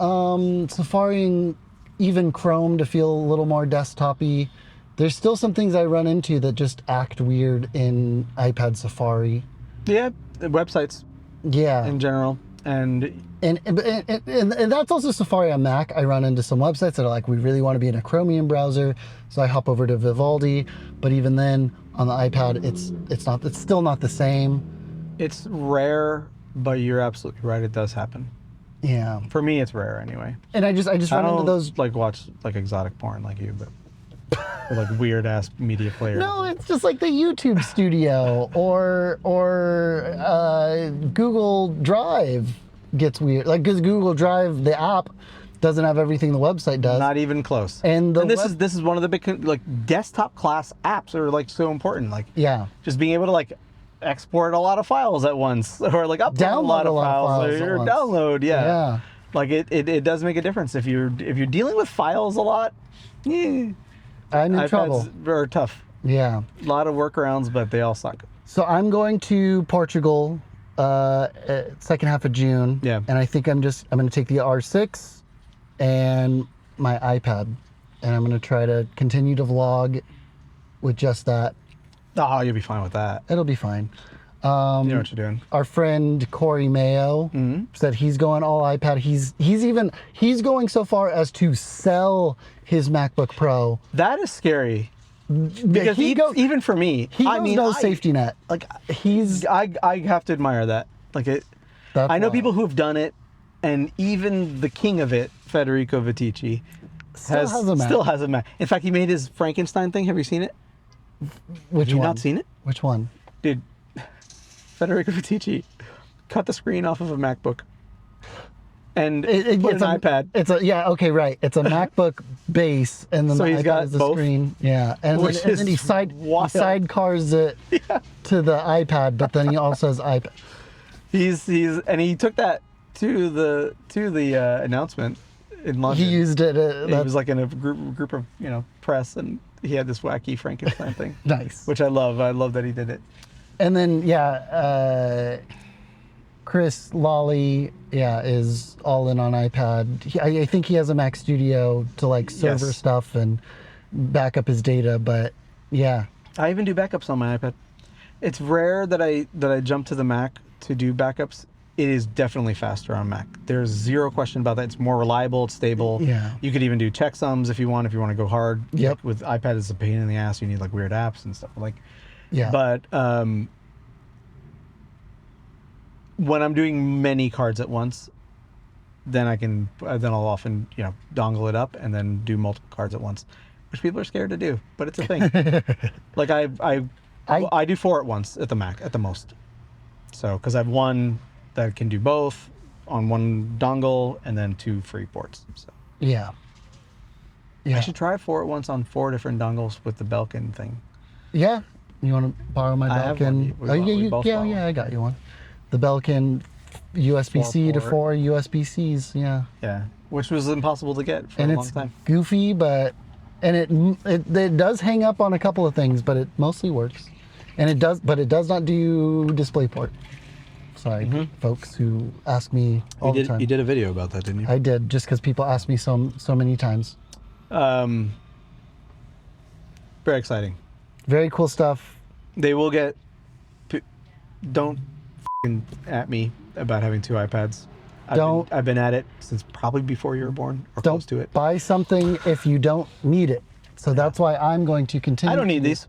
Safari and even Chrome to feel a little more desktop-y. There's still some things I run into that just act weird in iPad Safari. Yeah, the websites. Yeah. In general. And that's also Safari on Mac. I run into some websites that are like, we really want to be in a Chromium browser, so I hop over to Vivaldi. But even then, on the iPad, it's still not the same. It's rare, but you're absolutely right. It does happen. Yeah. For me, it's rare anyway. And I just run into those. Like watch like exotic porn like you, but or like weird ass media players. No, it's just like the YouTube Studio or Google Drive gets weird. Like, because Google Drive, the app, doesn't have everything the website does. Not even close. And this is one of the big like desktop class apps are like so important. Like, yeah, just being able to like export a lot of files at once, or like upload a lot of files or download. Yeah. Like it does make a difference if you're dealing with files a lot. Yeah. I'm in iPads trouble. are tough. Yeah. A lot of workarounds, but they all suck. So I'm going to Portugal second half of June. Yeah. And I think I'm going to take the R6 and my iPad, and I'm going to try to continue to vlog with just that. Oh, you'll be fine with that. It'll be fine. You know what you're doing. Our friend Corey Mayo said he's going all iPad. He's going so far as to sell his MacBook Pro. That is scary. Because even for me, no safety net. Like I have to admire that. Like I know people who have done it, and even the king of it, Federico Viticci, still has a Mac. In fact, he made his Frankenstein thing. Have you seen it? Which one? Have you not seen it? Which one? Dude, Federico Viticci cut the screen off of a MacBook and put an iPad. It's a It's a MacBook base, and then so the he's iPad got is the both? screen. Yeah, and then he sidecars it to the iPad, but then he also has iPad. He took that to the announcement in London. He used it. He was like in a group of press, and he had this wacky Frankenstein thing. Nice. Which I love. I love that he did it. And then Chris Lawley, is all in on iPad. I think he has a Mac Studio to like server stuff and back up his data, but yeah. I even do backups on my iPad. It's rare that I jump to the Mac to do backups. It is definitely faster on Mac. There's zero question about that. It's more reliable, it's stable. Yeah. You could even do checksums if you want to go hard. Yep. Like with iPad, it's a pain in the ass. You need like weird apps and stuff. Like, yeah. But when I'm doing many cards at once, then I'll often dongle it up and then do multiple cards at once, which people are scared to do, but it's a thing. Like I do 4 at once at the Mac at the most. So because I have one that can do both on one dongle and then 2 free ports. So yeah. I should try 4 at once on 4 different dongles with the Belkin thing. Yeah. You want to borrow my Belkin? I have one. I got you one. The Belkin USB-C to 4 USB-Cs. Yeah. Yeah. Which was impossible to get for a long time. It's goofy, but it does hang up on a couple of things, but it mostly works. And it does not do DisplayPort. Sorry, folks who ask me all the time. You did a video about that, didn't you? I did, just because people ask me so many times. Very exciting. Very cool stuff. They will get. Don't at me about having 2 iPads. I've been at it since probably before you were born or close to it. Don't buy something if you don't need it. So that's why I'm going to continue. I don't need these.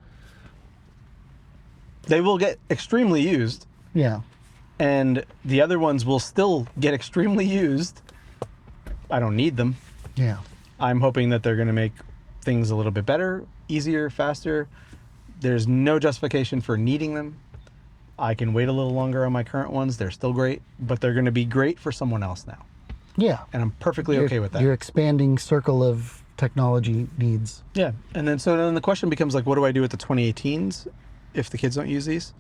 They will get extremely used. Yeah. And the other ones will still get extremely used. I don't need them. Yeah. I'm hoping that they're going to make things a little bit better, easier, faster. There's no justification for needing them. I can wait a little longer on my current ones. They're still great, but they're going to be great for someone else now. Yeah. And I'm perfectly okay with that. Your expanding circle of technology needs. Yeah. And then the question becomes like, what do I do with the 2018s if the kids don't use these?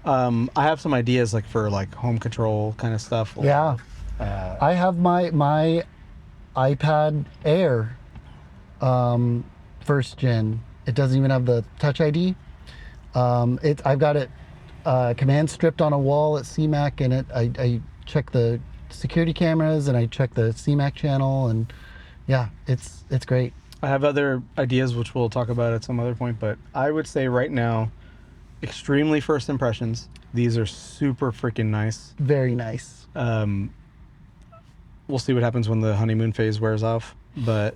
I have some ideas like for like home control kind of stuff. Yeah. I have my iPad Air first gen. It doesn't even have the Touch ID. I've got it command stripped on a wall at CMAC, and I check the security cameras and I check the CMAC channel, and yeah, it's great. I have other ideas which we'll talk about at some other point, but I would say right now, extremely first impressions. These are super freaking nice. Very nice. We'll see what happens when the honeymoon phase wears off, but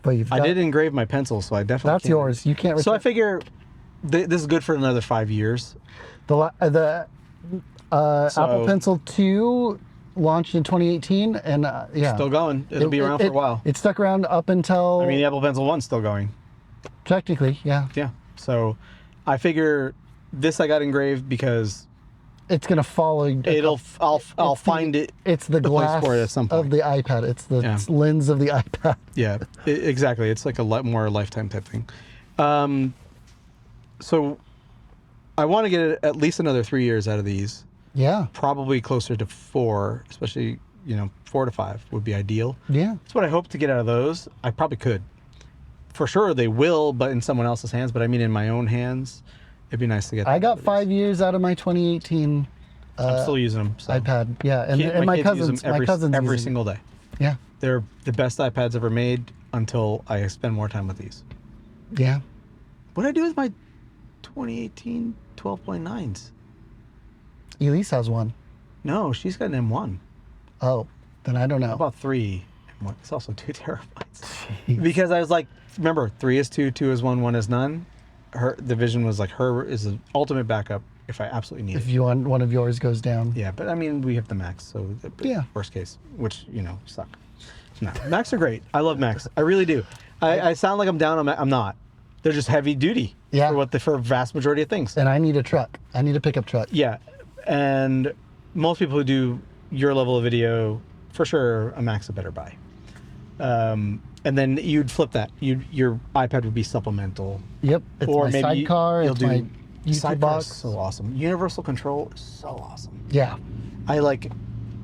I did engrave my pencil, so I definitely that's can't. yours. You can't. So I figure this is good for another 5 years. The Apple Pencil 2 launched in 2018, and yeah, Still going. It'll be around for a while. It stuck around up until. I mean, the Apple Pencil 1's still going. Technically, yeah. Yeah. So I figure this I got engraved because it's gonna follow. I'll find it. It's the place glass for it at some point. of the iPad. It's the lens of the iPad. Yeah, exactly. It's like a lot more lifetime type thing. So I want to get at least another 3 years out of these. Yeah. Probably closer to 4, especially 4 to 5 would be ideal. Yeah. That's what I hope to get out of those. I probably could. For sure they will, but in someone else's hands. But I mean, in my own hands, it'd be nice to get. I got 5 years out of my 2018. I'm still using them. So. iPad, yeah, and my kids use cousins, them every single day. Yeah. They're the best iPads ever made until I spend more time with these. Yeah. What did I do with my 2018 12.9s? Elise has one. No, she's got an M1. Oh, then I don't know. How about 3? M1? It's also 2 terabytes. Because I was like, remember, 3 is 2, 2 is 1, 1 is none. The vision was like her is the ultimate backup if I absolutely need it. If one of yours goes down. Yeah, but I mean, we have the Macs, so yeah. Worst case, which suck. No, Macs are great. I love Macs. I really do. I sound like I'm down on Mac. I'm not. They're just heavy duty. Yeah. For a vast majority of things. And I need a truck. I need a pickup truck. Yeah, and most people who do your level of video, for sure, a Mac's a better buy. And then you'd flip that. Your iPad would be supplemental. Yep. It's or my maybe sidecar. It's my YouTube sidecar box. is so awesome. Universal control is so awesome. Yeah.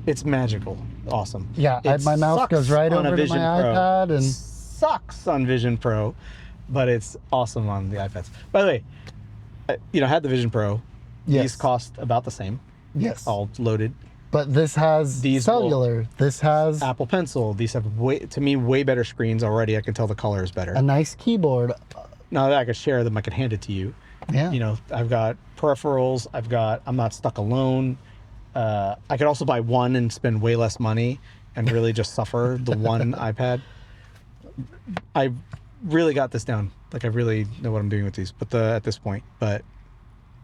It's magical. Awesome. Yeah. My mouse goes right over to my iPad and sucks on Vision Pro, but it's awesome on the iPads. By the way, I had the Vision Pro. Yes. These cost about the same. Yes. All loaded. But this has cellular. This has Apple Pencil. These have way better screens already. I can tell the color is better. A nice keyboard. Now that I could share them, I could hand it to you. Yeah. I've got peripherals. I'm not stuck alone. I could also buy one and spend way less money and really just suffer the one iPad. I really got this down. Like I really know what I'm doing with these, at this point. But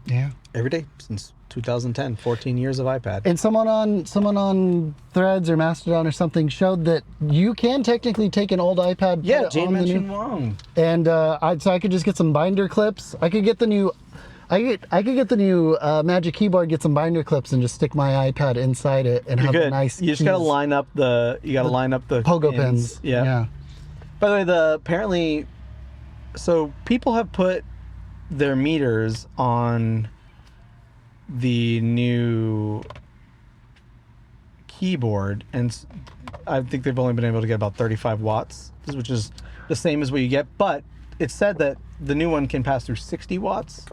yeah, every day since 2010, 14 years of iPad. And someone on Threads or Mastodon or something showed that you can technically take an old iPad. Yeah, Jane mentioned Wong. And so I could just get some binder clips. I could get the new. I could get the new Magic Keyboard, get some binder clips, and just stick my iPad inside it and have a nice. You just gotta line up the. pogo pins. Yeah. By the way, apparently, so people have put their meters on the new keyboard, and I think they've only been able to get about 35 watts, which is the same as what you get. But it said that the new one can pass through 60 watts.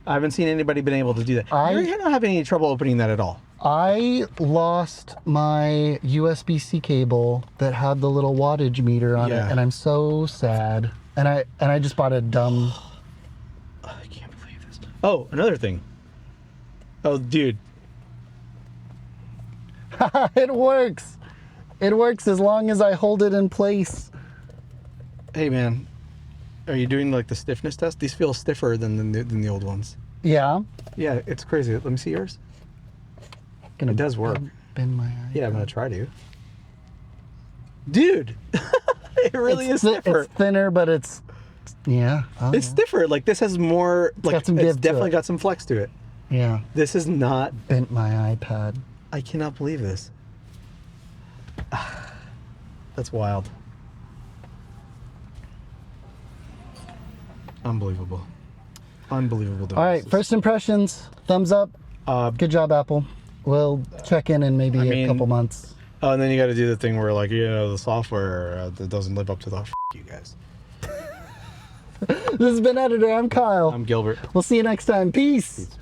I haven't seen anybody been able to do that. You're not having any trouble opening that at all. I lost my USB-C cable that had the little wattage meter on it, and I'm so sad. And I just bought a dumb. I can't believe this. Oh, another thing. Oh, dude. It works. It works as long as I hold it in place. Hey, man. Are you doing like the stiffness test? These feel stiffer than the old ones. Yeah. Yeah, it's crazy. Let me see yours. gonna. It does work. Bend my eye. Yeah, I'm gonna try to. Dude, it really is stiffer. It's thinner, but it's yeah. Oh, it's stiffer. Like this has more. Like got some it's give to definitely it. got some flex to it. Yeah. This is not. Bent my iPad. I cannot believe this. That's wild. Unbelievable. Unbelievable devices. All right, first impressions, thumbs up. Good job, Apple. We'll check in maybe a couple months. Oh, and then you got to do the thing where, like, you know, the software that doesn't live up to the you guys. This has been Editor. I'm Kyle. I'm Gilbert. We'll see you next time. Peace. Peace.